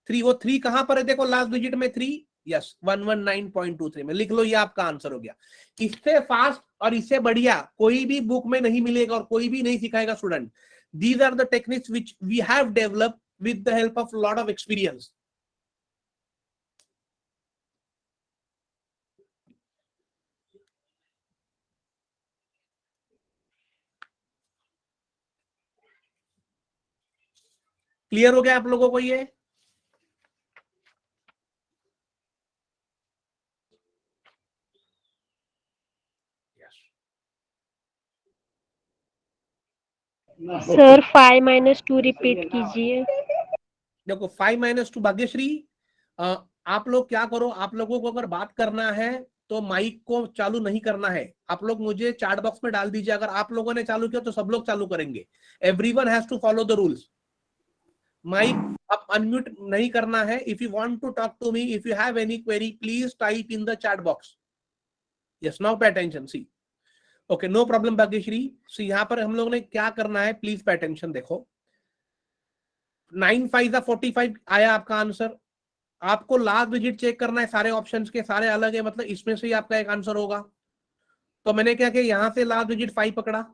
3। वो 3 कहां पर है देखो, लास्ट डिजिट में 3। यस, 119.23 में लिख लो, ये आपका आंसर हो गया। इससे फास्ट और इससे बढ़िया कोई भी बुक में नहीं मिलेगा और कोई भी नहीं सिखाएगा student. These are the techniques which we have developed with the help of lot of experience. Clear हो गया आप लोगों को ये? सर 5 - 2 रिपीट कीजिए। देखो 5 - 2 भाग्यश्री, आप लोग क्या करो, आप लोगों को अगर बात करना है तो माइक को चालू नहीं करना है। आप लोग मुझे चैट बॉक्स में डाल दीजिए, अगर आप लोगों ने चालू किया तो सब लोग चालू करेंगे। Everyone has to follow the rules. Mike अब अनम्यूट नहीं करना है। If you want to talk to me, if you have any query, please type in the chat box. Yes, now pay attention, see. Okay, no problem Bhagyashree. See यहाँ पर हम लोग ने क्या करना है, प्लीज पे अटेंशन। देखो 9 5 45 आया आपका आंसर। आपको लास्ट डिजिट चेक करना है, सारे ऑप्शंस के सारे अलग है, मतलब इसमें से ही आपका एक आंसर होगा। तो मैंने क्या किया, यहां से लास्ट डिजिट 5 पकड़ा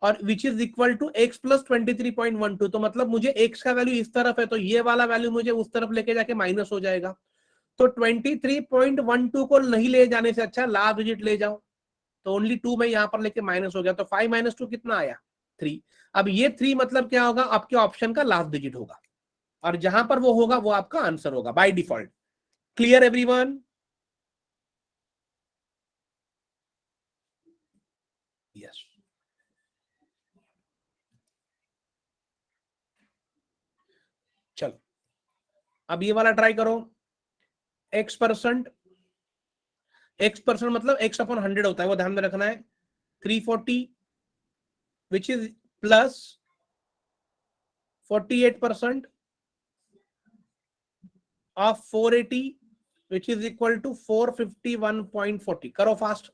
और which is equal to x plus 23.12, तो मतलब मुझे x का वैल्यू इस तरफ है, तो ये वाला वैल्यू मुझे उस तरफ लेके जाके माइनस हो जाएगा। तो 23.12 को नहीं ले जाने से अच्छा लास्ट डिजिट ले जाओ, तो ओनली 2 में यहां पर लेके माइनस हो गया, तो 5 - 2 कितना आया, 3। अब ये 3 मतलब क्या होगा, आपके ऑप्शन का लास्ट डिजिट होगा और जहां पर वो होगा वो आपका आंसर होगा by default. Clear everyone? Yes, चलो अब ये वाला ट्राई करो। x% मतलब x अपॉन 100 होता है, वो ध्यान में रखना है। 340 which is plus 48% of 480 which is equal to 451.40. करो फास्ट।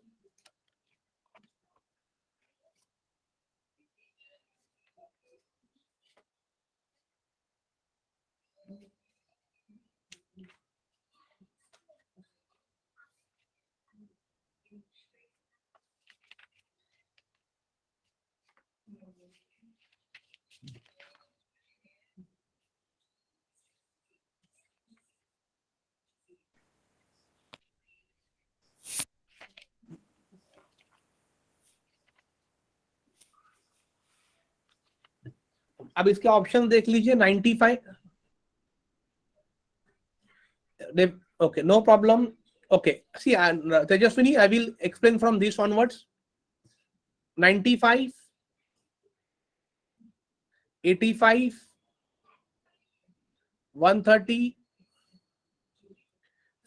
अब इसके ऑप्शन देख लीजिए। 95, okay, no problem. Okay, see, Tejaswini, I will explain from this onwards. 95, 85, 130,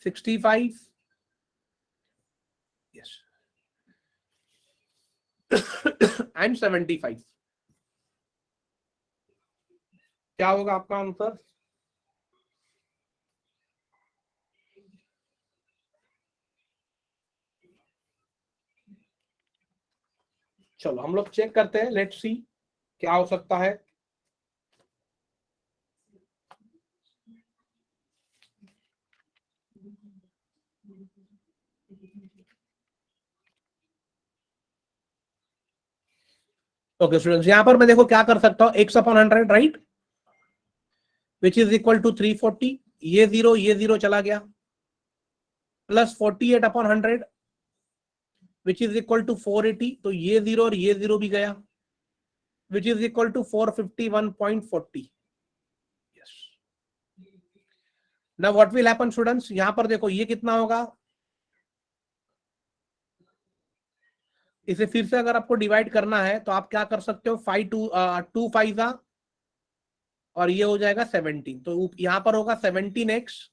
65, yes, and 75. क्या होगा आपका आंसर? चलो हम लोग चेक करते हैं, लेट्स सी क्या हो सकता है। ओके स्टूडेंट्स, यहां पर मैं देखो क्या कर सकता हूं, x/100, right, which is equal to 340। ये जीरो चला गया, plus 48/100 which is equal to 480। तो ये जीरो भी गया, which is equal to 451.40। Yes, now what will happen students, यहां पर देखो ये कितना होगा, इसे फिर से अगर आपको डिवाइड करना है तो आप क्या कर सकते हो, 2 5 और ये हो जाएगा 17। तो यहां पर होगा 17x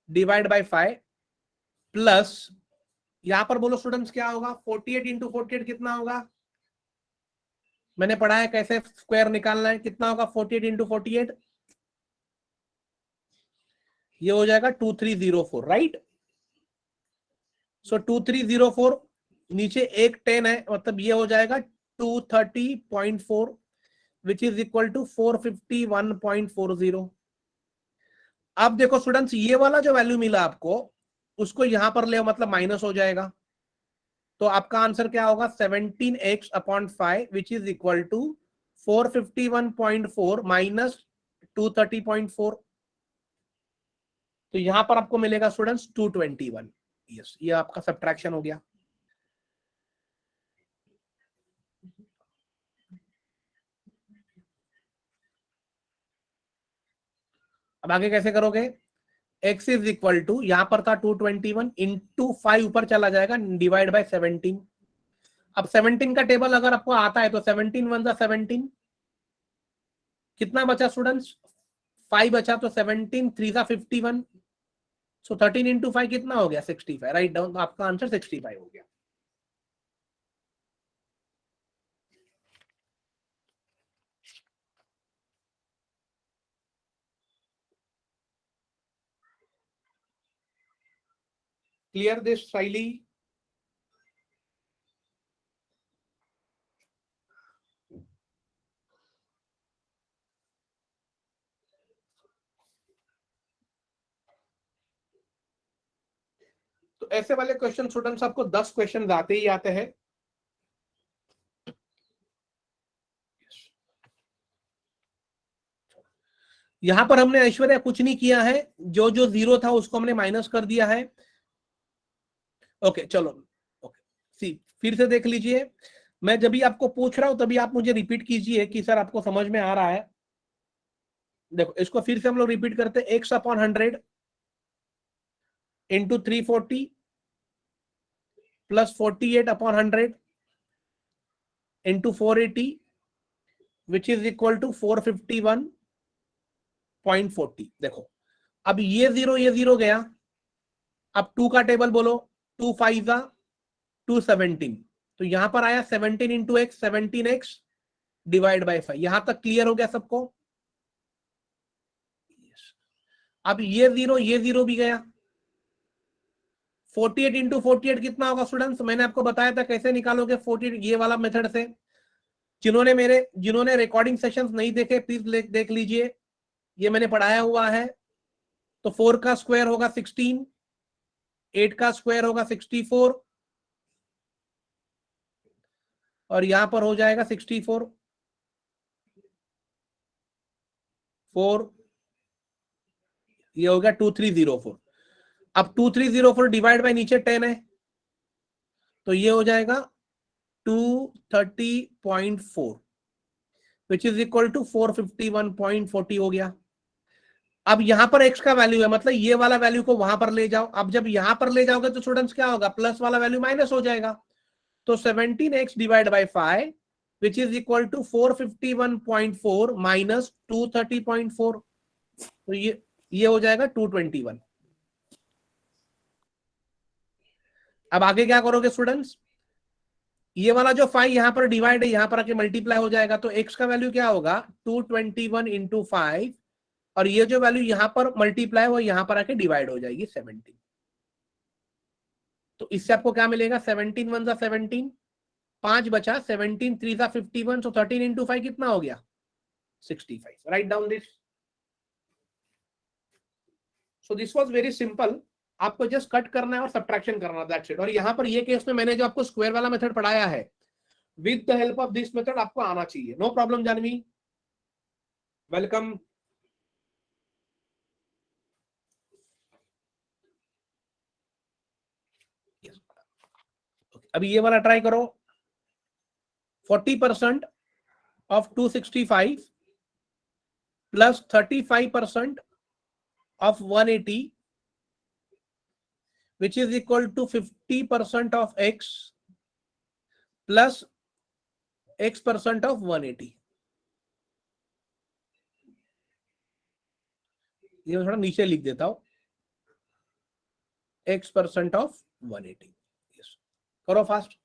डिवाइड बाय 5 प्लस यहां पर बोलो स्टूडेंट्स क्या होगा, 48 इंटू 48 कितना होगा, मैंने पढ़ा है कैसे स्क्वायर निकालना है, कितना होगा 48 इंटू 48, ये हो जाएगा 2304, राइट। सो 2304 नीचे एक 10 है, मतलब ये हो जाएगा 230.4 विच इज इक्वल टू 451.40। अब देखो स्टूडेंट्स, ये वाला जो वैल्यू मिला आपको उसको यहां पर ले, मतलब माइनस हो जाएगा। तो आपका आंसर क्या होगा, 17x/5 which is equal to 451.4 minus 230.4। तो यहां पर आपको मिलेगा स्टूडेंट्स 221। यस, ये आपका सब्ट्रैक्शन हो गया। अब आगे कैसे करोगे, x इज इक्वल टू, यहां पर था 221 इंटू 5 ऊपर चला जाएगा, डिवाइड बाय 17। अब 17 का टेबल अगर आपको आता है तो 17 1 17, कितना बचा स्टूडेंट्स, 5 बचा, तो 17 3 51। सो 13 इंटू 5 कितना हो गया, 65, राइट डाउन। तो आपका आंसर 65 हो गया। क्लियर दिस साइली? तो ऐसे वाले क्वेश्चन स्टूडेंट्स आपको 10 क्वेश्चन आते ही आते हैं। यहां पर हमने ऐश्वर्या कुछ नहीं किया है, जो जो जीरो था उसको हमने माइनस कर दिया है। ओके चलो, ओके सी फिर से देख लीजिए, मैं जब भी आपको पूछ रहा हूं तभी आप मुझे रिपीट कीजिए कि सर आपको समझ में आ रहा है। देखो इसको फिर से हम लोग रिपीट करते हैं, x/100 into 340 plus 48/100 into 480 which is equal to 451.40। देखो अब ये जीरो गया, अब 2 का टेबल बोलो, 2 5 217। तो यहां पर आया 17 into x, 17x divide by 5। यहां तक क्लियर हो गया सबको? अब ये जीरो भी गया। 48 इंटू 48 कितना होगा स्टूडेंट्स? मैंने आपको बताया था कैसे निकालोगे 48, ये वाला मेथड से। जिन्होंने रिकॉर्डिंग सेशंस नहीं देखे प्लीज देख लीजिए, ये मैंने पढ़ाया हुआ है। तो 4 का स्क्वायर होगा 16, 8 का स्क्वायर होगा 64, और यहां पर हो जाएगा 64, 4, ये हो गया 2304। अब 2304 डिवाइड बाय नीचे 10 है, तो ये हो जाएगा 230.4 विच इज इक्वल टू 451.40 हो गया। अब यहां पर x का वैल्यू है, मतलब ये वाला वैल्यू को वहां पर ले जाओ। अब जब यहां पर ले जाओगे तो स्टूडेंट्स क्या होगा, प्लस वाला वैल्यू माइनस हो जाएगा। तो 17x divide by 5 which is equal to 451.4 minus 230.4, तो ये हो जाएगा 221। अब आगे क्या करोगे स्टूडेंट्स, ये वाला जो 5 यहां पर डिवाइड है, यहां पर आके मल्टीप्लाई हो जाएगा। तो x का वैल्यू क्या होगा 221 इंटू 5, और ये जो वैल्यू यहां पर मल्टीप्लाई वो यहां पर आके डिवाइड हो जाएगी 17। तो इससे आपको क्या मिलेगा, 17 1 17, 5 बचा, 17 3 51, तो 13 इंटू 5 कितना हो गया 65। Right down this. So this was very simple, आपको जस्ट कट करना है और सब्ट्रैक्शन करना, दैट्स इट। और यहां पर ये केस में मैंने जो आपको स्क्वायर वाला मेथड पढ़ाया है, with the help of this method आपको आना चाहिए। No problem Janvi, welcome. अभी ये वाला ट्राई करो। 40% of 265 plus 35% of 180 which is equal to 50% of x plus x% of 180। ये थोड़ा नीचे लिख देता हूं, x% of 180। yes. करो फास्ट।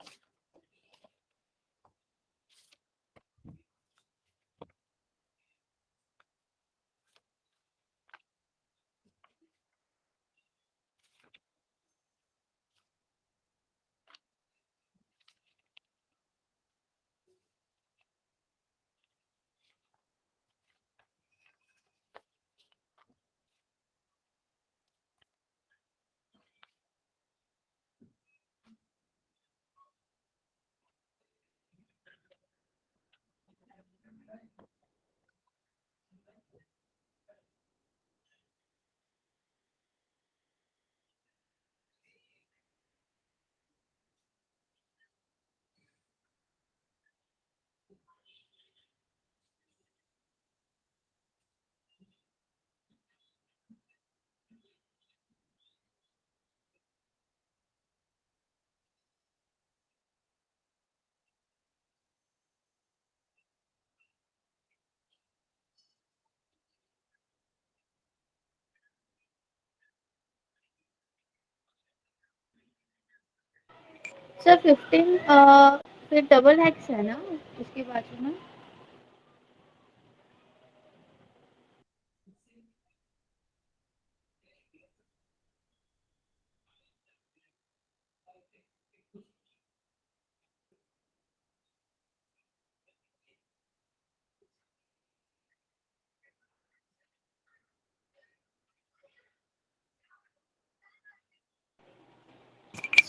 सर 15 फिर डबल हेक्स है ना उसके बाजू में?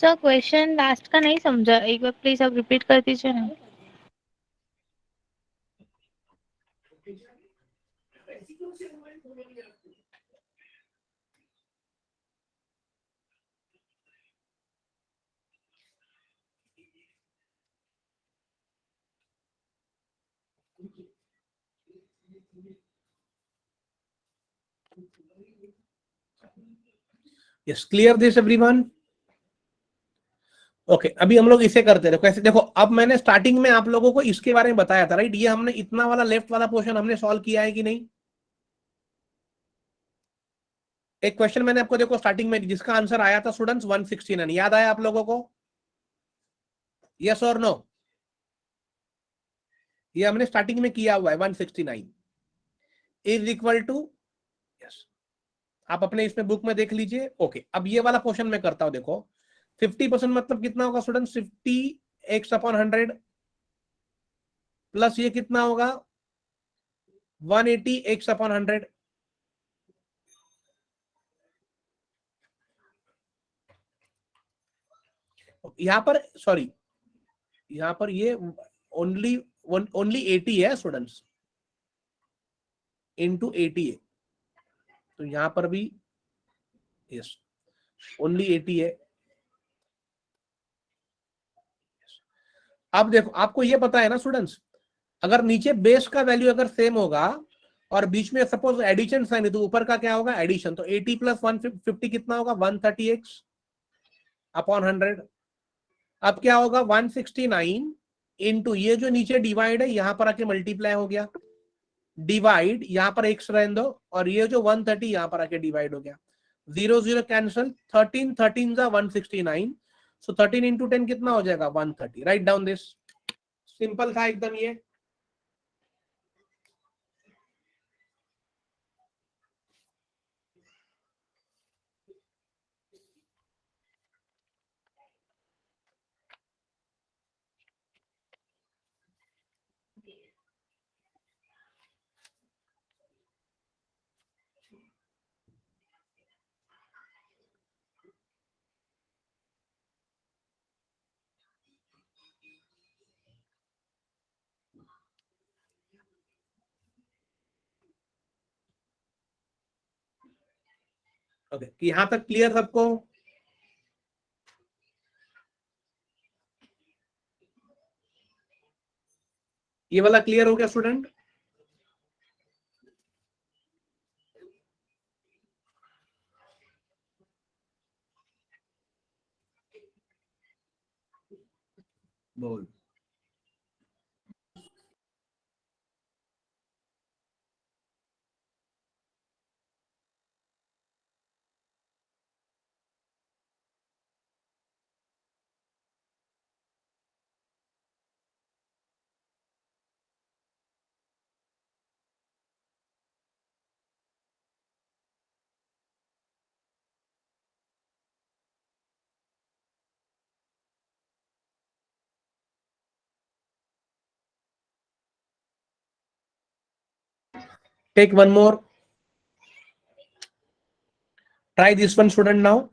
सर क्वेश्चन लास्ट का नहीं समझा, एक बार प्लीज आप रिपीट कर दीजिए ना। Yes, clear this everyone? Okay, अभी हम लोग इसे करते रहे कैसे। देखो, अब मैंने स्टार्टिंग में आप लोगों को इसके बारे में बताया था, राइट? ये हमने इतना वाला लेफ्ट वाला पोर्शन हमने सॉल्व किया है कि नहीं? एक क्वेश्चन मैंने आपको देखो स्टार्टिंग में जिसका आंसर आया था स्टूडेंट्स 169, याद आया आप लोगों को? यस और नो? ये हमने स्टार्टिंग में किया हुआ है। 169 इज इक्वल टू, यस, आप अपने इसमें बुक में देख लीजिए। ओके, अब ये वाला क्वेश्चन मैं करता हूं। देखो 50% मतलब कितना होगा स्टूडेंट? 50 x/100 प्लस ये कितना होगा? 180 x/100। यहां पर सॉरी, यहां पर ये ओनली 80 है स्टूडेंट्स, इनटू 80 है, तो यहां पर भी यस ओनली 80 है। अब देखो आपको ये पता है ना स्टूडेंट्स, अगर नीचे बेस का वैल्यू अगर सेम होगा और बीच में सपोज एडिशन साइन है तो ऊपर का क्या होगा? एडिशन। तो 80 प्लस 150 कितना होगा? 130x/100। अब क्या होगा? 169 इंटू ये जो नीचे डिवाइड है यहां पर आके मल्टीप्लाई हो गया, डिवाइड यहां पर x रहने दो, और ये जो 130 यहां पर आके डिवाइड हो गया। 0 0 कैंसिल, 13 13 जा 169, सो 13 इंटू 10 कितना हो जाएगा? 130। Right down this. सिंपल था एकदम ये। ओके, यहां तक क्लियर सबको? ये वाला क्लियर हो गया स्टूडेंट? बोल। Take one more. Try this one, student. Now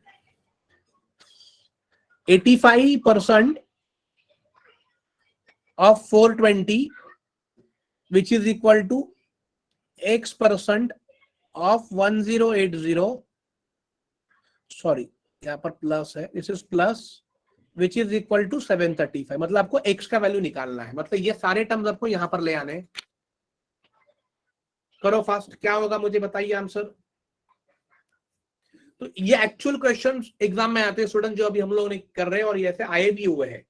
85% of 420, which is equal to x% of 1080. Sorry, यहाँ पर प्लस है, this is plus, which is equal to 735। मतलब आपको x का वैल्यू निकालना है, मतलब ये सारे टर्म्स आपको यहां पर ले आने। करो फास्ट, क्या होगा मुझे बताइए आंसर। तो ये एक्चुअल क्वेश्चंस एग्जाम में आते हैं स्टूडेंट, जो अभी हम लोग कर रहे हैं, और ये ऐसे आए भी हुए हैं।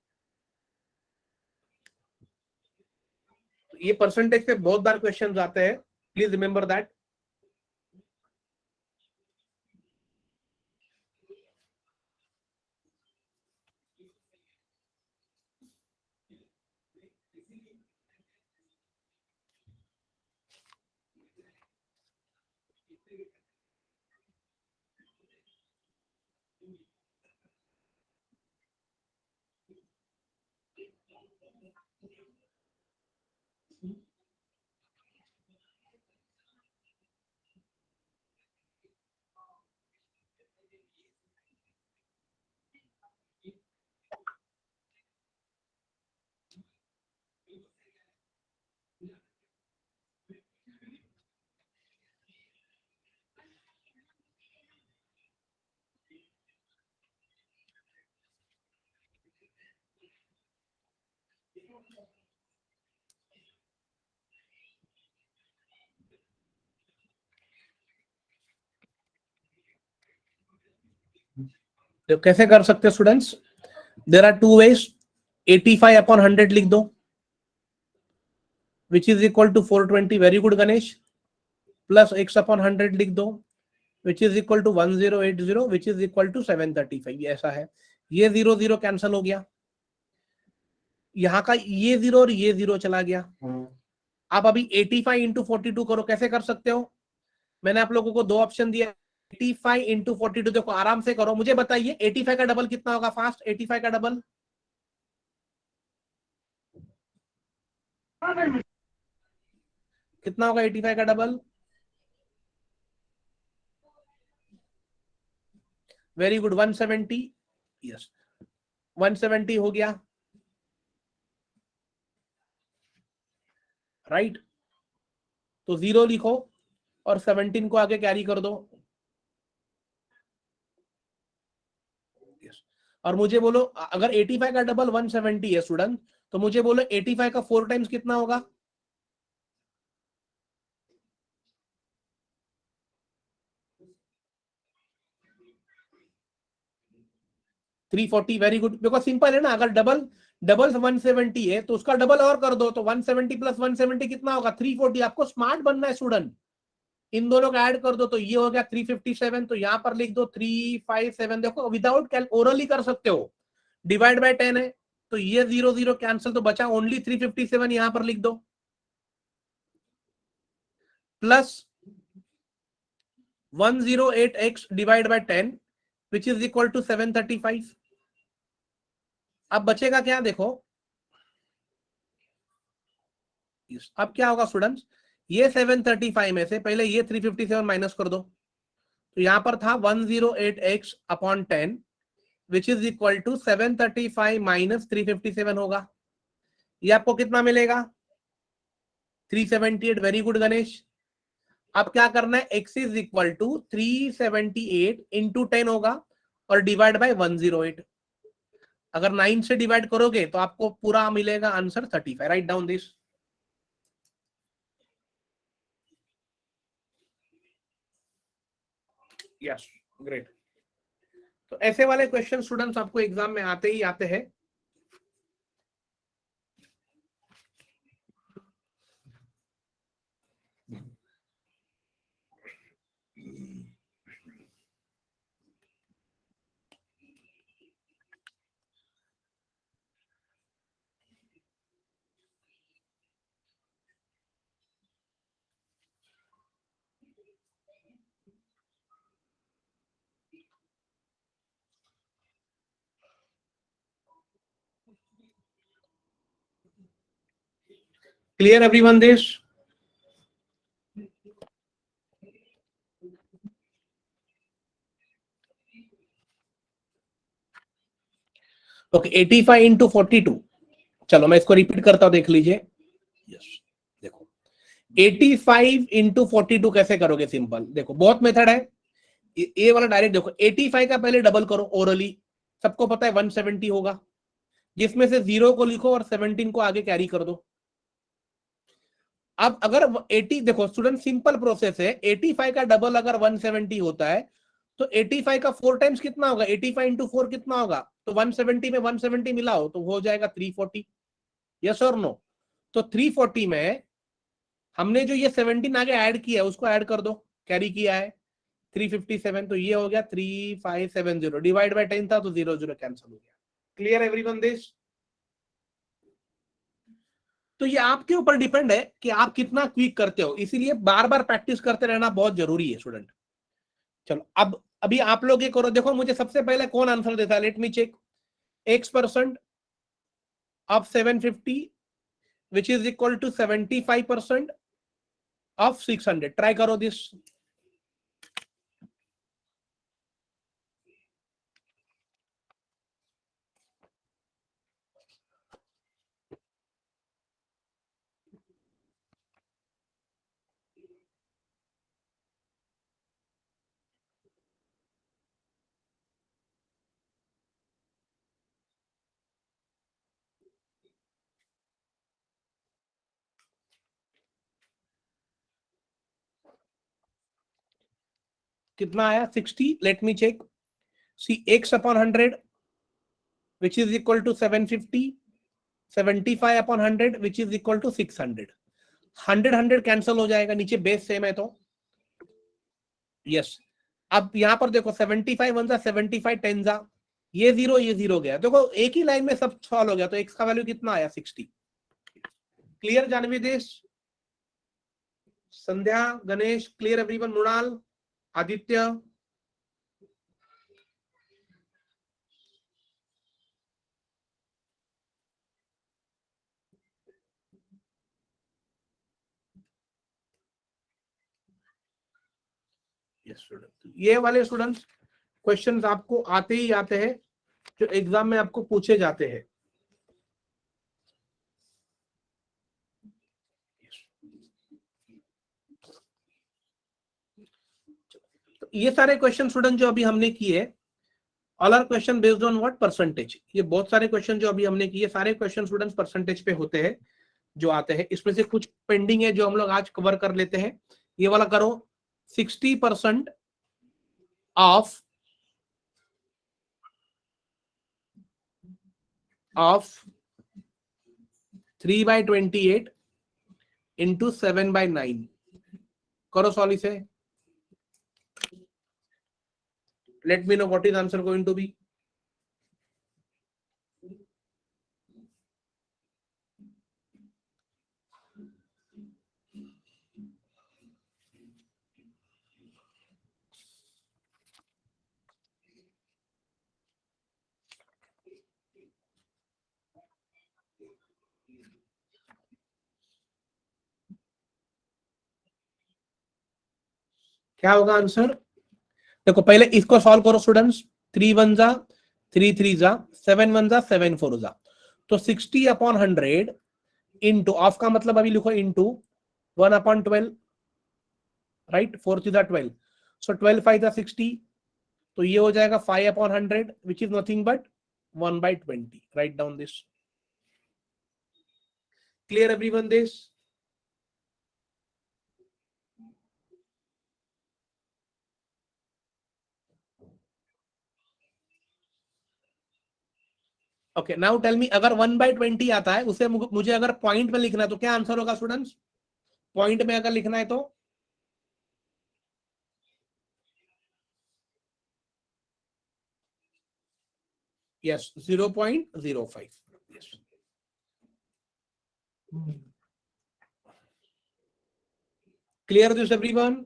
ये परसेंटेज से बहुत बार क्वेश्चंस आते हैं, प्लीज रिमेंबर दैट। तो कैसे कर सकते हैं students? There are two ways. 85/100 लिख दो, which is equal to 420। Very good Ganesh. Plus x/100 लिख दो, which is equal to 1080, which is equal to 735। ये ऐसा है। ये 0 0 कैंसिल हो गया, यहाँ का ये 0 और ये 0 चला गया। आप अभी 85 इंटू 42 करो। कैसे कर सकते हो? मैंने आप लोगों को दो ऑप्शन दिया, 85 इंटू 42, देखो आराम से करो, मुझे बताइए 85 का डबल कितना होगा फास्ट, 85 का डबल कितना होगा, 85 का डबल, वेरी गुड 170, यस 170 हो गया, राइट तो 0 लिखो और 17 को आगे कैरी कर दो, और मुझे बोलो अगर 85 का डबल 170 है स्टूडेंट, तो मुझे बोलो 85 का 4 टाइम्स कितना होगा, 340, वेरी गुड, बिकॉज सिंपल है ना, अगर डबल डबल 170 है तो उसका डबल और कर दो, तो 170 प्लस 170 कितना होगा 340, आपको स्मार्ट बनना है स्टूडेंट, इन दोनों का ऐड कर दो तो ये हो गया 357, तो यहां पर लिख दो 357, देखो विदाउट ओरली कर सकते हो, डिवाइड बाय 10 है तो ये 0 0 कैंसिल, तो बचा ओनली 357, यहां पर लिख दो, plus 108x divide by 10 which is equal to 735, अब बचेगा क्या देखो, अब क्या होगा स्टूडेंट्स, ये 735 में से पहले ये 357 माइनस कर दो, तो यहां पर था 108x upon 10 which is equal to 735 minus 357 होगा, ये आपको कितना मिलेगा 378, वेरी गुड गणेश, अब क्या करना है x is equal to 378 into 10 होगा और डिवाइड बाय 108, अगर 9 से डिवाइड करोगे तो आपको पूरा मिलेगा answer 35, right down this, yes great, तो ऐसे वाले क्वेश्चन स्टूडेंट्स आपको एग्जाम में आते ही आते हैं, clear everyone this, okay 85 into 42, चलो मैं इसको रिपीट करता हूं देख लीजिए, यस देखो 85 इंटू 42 कैसे करोगे, सिंपल देखो बहुत मेथड है, ये वाला डायरेक्ट देखो 85 का पहले डबल करो ओरली, सबको पता है 170 होगा, जिसमें से 0 को लिखो और 17 को आगे कैरी कर दो, अब अगर 80 देखो स्टूडेंट सिंपल प्रोसेस है, 85 का डबल अगर 170 होता है तो 85 का 4 टाइम्स कितना होगा, 85 इंटू 4 कितना होगा, तो 170 में 170 मिलाओ तो हो जाएगा 340, यस और नो, तो 340 में हमने जो ये 17 आगे ऐड किया है उसको ऐड कर दो, कैरी किया है 357, तो ये हो गया 3570, डिवाइड बाय 10 था तो 0 0 कैंसिल हो गया, क्लियर एवरीवन दिस, तो ये आपके ऊपर डिपेंड है कि आप कितना क्विक करते हो, इसीलिए बार बार प्रैक्टिस करते रहना बहुत जरूरी है स्टूडेंट, चलो अब अभी आप लोग ये करो, देखो मुझे सबसे पहले कौन आंसर देता है, let me check, x% of 750 which is equal to 75% of 600, try करो दिस, कितना आया 60, let me check, see x upon 100 which is equal to 750, 75 upon 100 which is equal to 600, 100 100 cancel हो जाएगा, नीचे बेस सेम है तो यस, अब यहां पर देखो 75 वन जा 75 10 जा, ये 0 गया, देखो एक ही लाइन में सब सॉल्व हो गया, तो x का वैल्यू कितना आया 60, clear Janvi Desh, Sandhya, Ganesh, clear everyone, Mrinal, Aditya, student ये वाले स्टूडेंट्स क्वेश्चंस आपको आते ही आते हैं जो एग्जाम में आपको पूछे जाते हैं। तो ये सारे क्वेश्चन स्टूडेंट जो अभी हमने किए all are question based on what percentage. ये बहुत सारे क्वेश्चन जो अभी हमने किए सारे क्वेश्चन स्टूडेंट्स परसेंटेज पे होते हैं जो आते हैं। इसमें से कुछ पेंडिंग है जो हम लोग आज कवर कर लेते हैं। ये वाला करो 60% ऑफ 3/28 इंटू 7/9 करो सॉल्व इसे। Let me know what is answer going to be. क्या होगा आंसर? देखो पहले इसको सॉल्व करो स्टूडेंट्स। 3 1 जा 3 3 जा 7 1 जा 7 4 जा। तो 60/100 इंटू ऑफ का मतलब अभी लिखो इंटू 1/12 राइट। 4 3 जा 12 सो 12 5 जा 60 तो ये हो जाएगा 5/100 which is nothing but 1/20। Write down this. Clear everyone this? Okay now tell me अगर 1/20 आता है उसे मुझे अगर पॉइंट में लिखना है तो क्या आंसर होगा स्टूडेंट्स? पॉइंट में अगर लिखना है तो yes 0.05। Yes clear this everyone?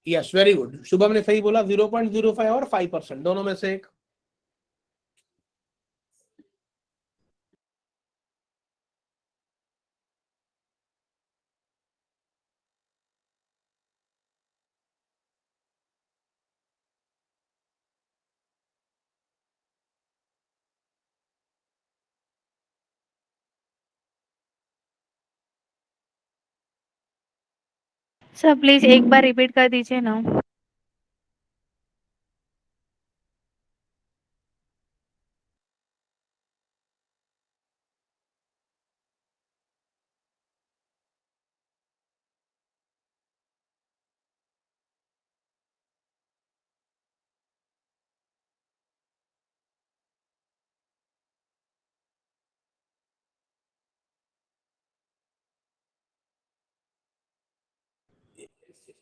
Yes very good. Shubham ने सही बोला 0.05 और 5% दोनों में से एक। सर प्लीज एक बार रिपीट कर दीजिए ना।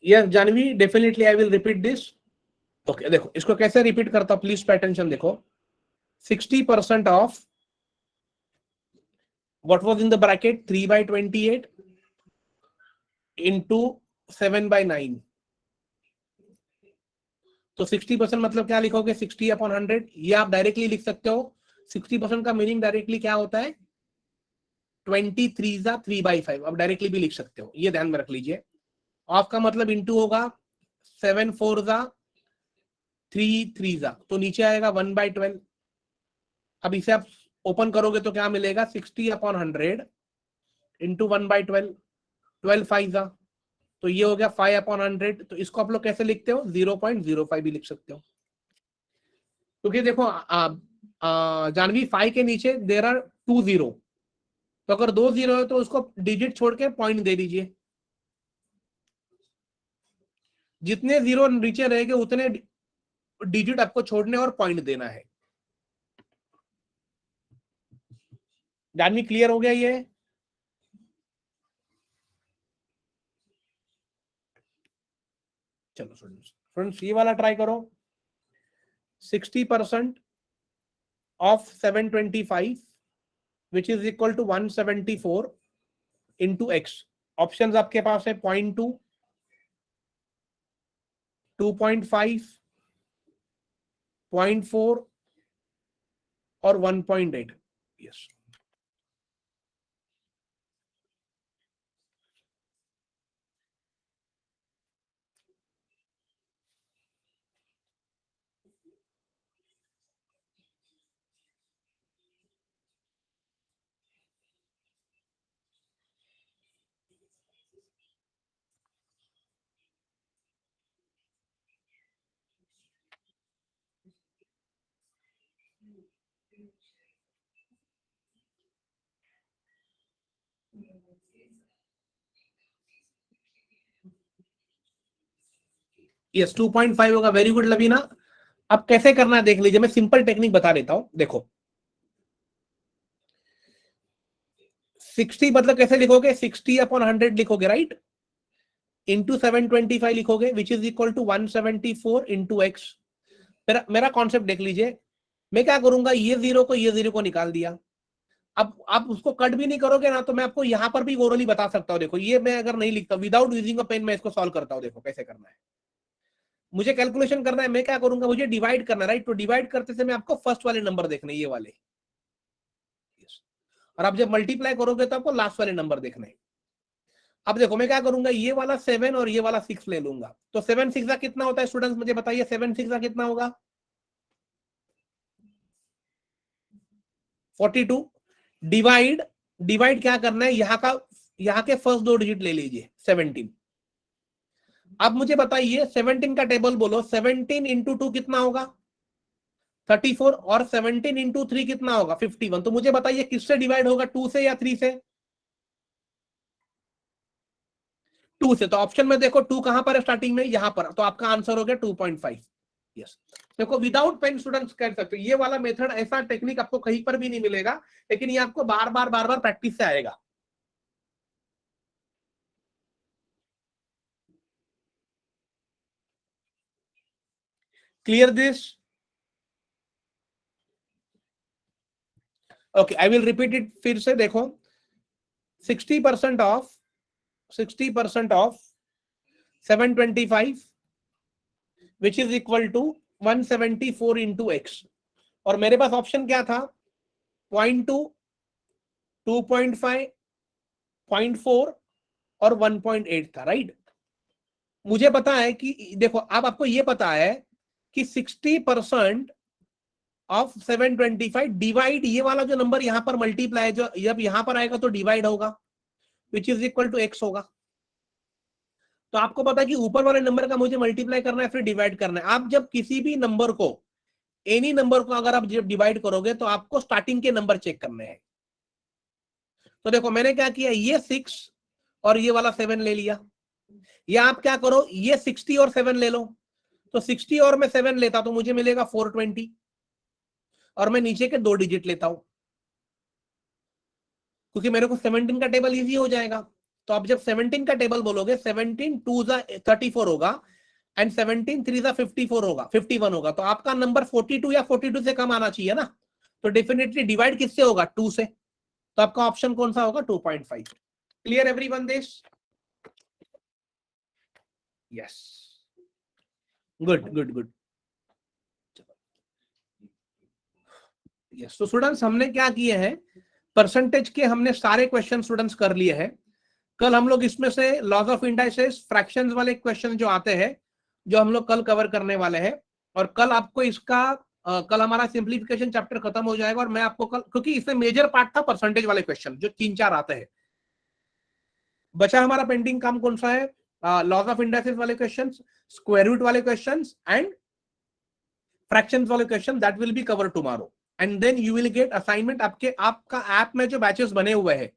Yes Janvi definitely I will repeat this. Okay देखो इसको कैसे रिपीट करता हूं प्लीज पे अटेंशन। देखो 60% of what was in the bracket 3/28 into 7/9। तो 60% मतलब क्या लिखोगे 60/100। ये आप डायरेक्टली लिख सकते हो। 60% का मीनिंग डायरेक्टली क्या होता है 23 जा 3/5। आप डायरेक्टली भी लिख सकते हो ये ध्यान में रख लीजिए। ऑफ का मतलब इंटू होगा 7 4 जा 3 3 जा तो नीचे आएगा 1/12। अब इसे आप ओपन करोगे तो क्या मिलेगा 60/100 इंटू 1/12 12 5 जा तो ये हो गया 5/100। तो इसको आप लोग कैसे लिखते हो 0.05 भी लिख सकते हो क्योंकि देखो जानवी 5 के नीचे देर आर 2 0। तो अगर 2 0 है तो उसको डिजिट छोड़ के पॉइंट दे दीजिए। जितने जीरो नीचे रहेंगे उतने डिजिट आपको छोड़ने और पॉइंट देना है। जानवी क्लियर हो गया ये? चलो फ्रेंड्स ये वाला ट्राई करो। 60% of 725 which is equal to 174 into x. Options आपके पास है 0.2 2.5 0.4 और 1.8. यस, यस 2.5 होगा. Very good Lavina. अब कैसे करना है देख लीजिए, मैं सिंपल टेक्निक बता देता हूं. देखो 60 मतलब कैसे लिखोगे, 60 अपॉन 100 लिखोगे, राइट, इंटू 725 लिखोगे, which is equal to 174 into x. मेरा कॉन्सेप्ट देख लीजिए. मैं क्या करूंगा, ये जीरो को निकाल दिया. अब आप उसको कट भी नहीं करोगे ना, तो मैं आपको यहां पर भी ओरली बता सकता हूं. देखो ये मैं अगर नहीं लिखता विदाउट यूजिंग अ पेन, मैं इसको सॉल्व करता हूं. देखो कैसे करना है. मुझे कैलकुलेशन करना है, मैं क्या करूंगा, मुझे डिवाइड करना है, राइट. तो डिवाइड करते समय आपको फर्स्ट वाले नंबर देखने, ये वाले. और आप जब मल्टीप्लाई करोगे तो आपको लास्ट वाले नंबर देखने हैं. अब देखो मैं क्या करूंगा, ये वाला 7 और ये वाला 6 ले लूंगा. तो 7 6 कितना होता है स्टूडेंट्स, मुझे बताइए. 7 6 कितना होगा, 42. डिवाइड, डिवाइड क्या करना है, यहाँ के फर्स्ट दो डिजिट ले लीजिए, 17. अब मुझे बताइए 17 का टेबल बोलो. 17 इंटू 2 कितना होगा, 34. और 17 इंटू 3 कितना होगा, 51. तो मुझे बताइए किससे डिवाइड होगा, 2 से या 3 से. 2 से. तो ऑप्शन में देखो 2 कहां पर है स्टार्टिंग में, यहां पर. तो आपका आंसर हो गया 2.5. यस. देखो विदाउट पेन स्टूडेंट्स कर सकते हो. ये वाला मेथड, ऐसा टेक्निक आपको कहीं पर भी नहीं मिलेगा, लेकिन ये आपको बार बार प्रैक्टिस से आएगा. Clear this. Okay, I will repeat it फिर से. देखो 60% of 725 which is equal to 174 into x. और मेरे पास ऑप्शन क्या था, 0.2, 2.5, 0.4 और 1.8 था, राइट. मुझे पता है कि देखो अब आपको ये पता है कि 60% ऑफ 725 डिवाइड, ये वाला जो नंबर यहां पर मल्टीप्लाई, जो जब यहां पर आएगा तो डिवाइड होगा, which is equal to x होगा. तो आपको पता है कि ऊपर वाले नंबर का मुझे मल्टीप्लाई करना है, फिर डिवाइड करना है. आप जब किसी भी नंबर को, एनी नंबर को अगर आप जब डिवाइड करोगे तो आपको स्टार्टिंग के नंबर चेक करने हैं. तो देखो मैंने क्या किया, ये 6 और ये वाला 7 ले लिया. या आप क्या करो, ये 60 और 7 ले लो. तो 60 और मैं 7 लेता तो मुझे मिलेगा 420. और मैं नीचे के 2 डिजिट लेता हूं, क्योंकि मेरे को 17 का टेबल इजी हो जाएगा. तो आप जब 17 का टेबल बोलोगे, 17 2 34 होगा, एंड 17 3 54 होगा, 51 होगा. तो आपका नंबर 42 या 42 से कम आना चाहिए ना. तो डेफिनेटली डिवाइड किससे होगा, 2 से. तो आपका ऑप्शन कौन सा होगा, 2.5. Clear everyone this. Yes, good good good. Yes. तो स्टूडेंट्स हमने क्या किए हैं, परसेंटेज के हमने सारे क्वेश्चन स्टूडेंट्स कर लिए हैं. कल हम लोग इसमें से लॉज ऑफ इंडाइसेस, फ्रैक्शंस वाले क्वेश्चन जो आते हैं, जो हम लोग कल कवर करने वाले हैं. और कल आपको इसका कल हमारा सिंप्लीफिकेशन चैप्टर खत्म हो जाएगा. और मैं आपको कल, क्योंकि इसमें मेजर पार्ट था परसेंटेज वाले क्वेश्चन जो 3 4 आते हैं. बचा हमारा पेंडिंग काम कौन सा है, लॉज ऑफ इंडाइसेस वाले क्वेश्चन, स्क्वायर रूट वाले क्वेश्चन एंड फ्रैक्शंस वाले question. That will be cover tomorrow. And then you will get assignment. आपका ऐप में जो बैचेस बने हुए हैं,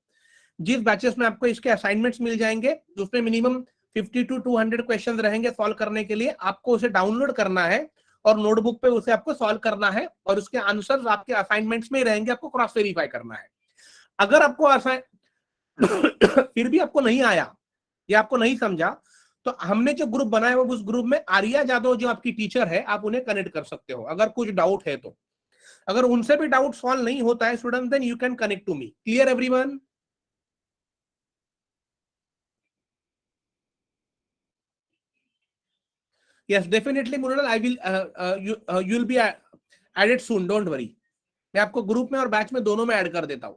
जिस बैचेस में आपको इसके असाइनमेंट्स मिल जाएंगे, उसमें मिनिमम 50 to 200 क्वेश्चन रहेंगे सॉल्व करने के लिए. आपको उसे डाउनलोड करना है और नोटबुक पे उसे आपको सॉल्व करना है, और उसके आंसर्स आपके असाइनमेंट्स में ही रहेंगे. आपको क्रॉस वेरीफाई करना है. अगर आपको फिर भी आपको नहीं आया या आपको नहीं समझा, तो हमने जो ग्रुप बनाया हुआ, उस ग्रुप में आर्या जादव जो आपकी टीचर है, आप उन्हें कनेक्ट कर सकते हो अगर कुछ डाउट है तो. अगर उनसे भी डाउट सॉल्व नहीं होता है student, then you can connect to me. Clear everyone. Yes, definitely, Murad. I will. You will be add it soon, don't worry. मैं आपको ग्रुप में और बैच में दोनों में ऐड कर देता हूं।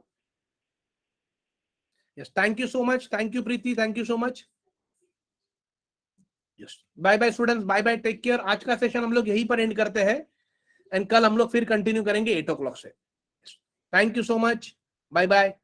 Yes, thank you so much, thank you Preeti, thank you so much. Yes, bye bye students, bye bye, take care. आज का सेशन हम लोग यहीं पर एंड करते हैं एंड कल हम लोग फिर कंटिन्यू करेंगे 8 o'clock से। Thank you so much, bye bye.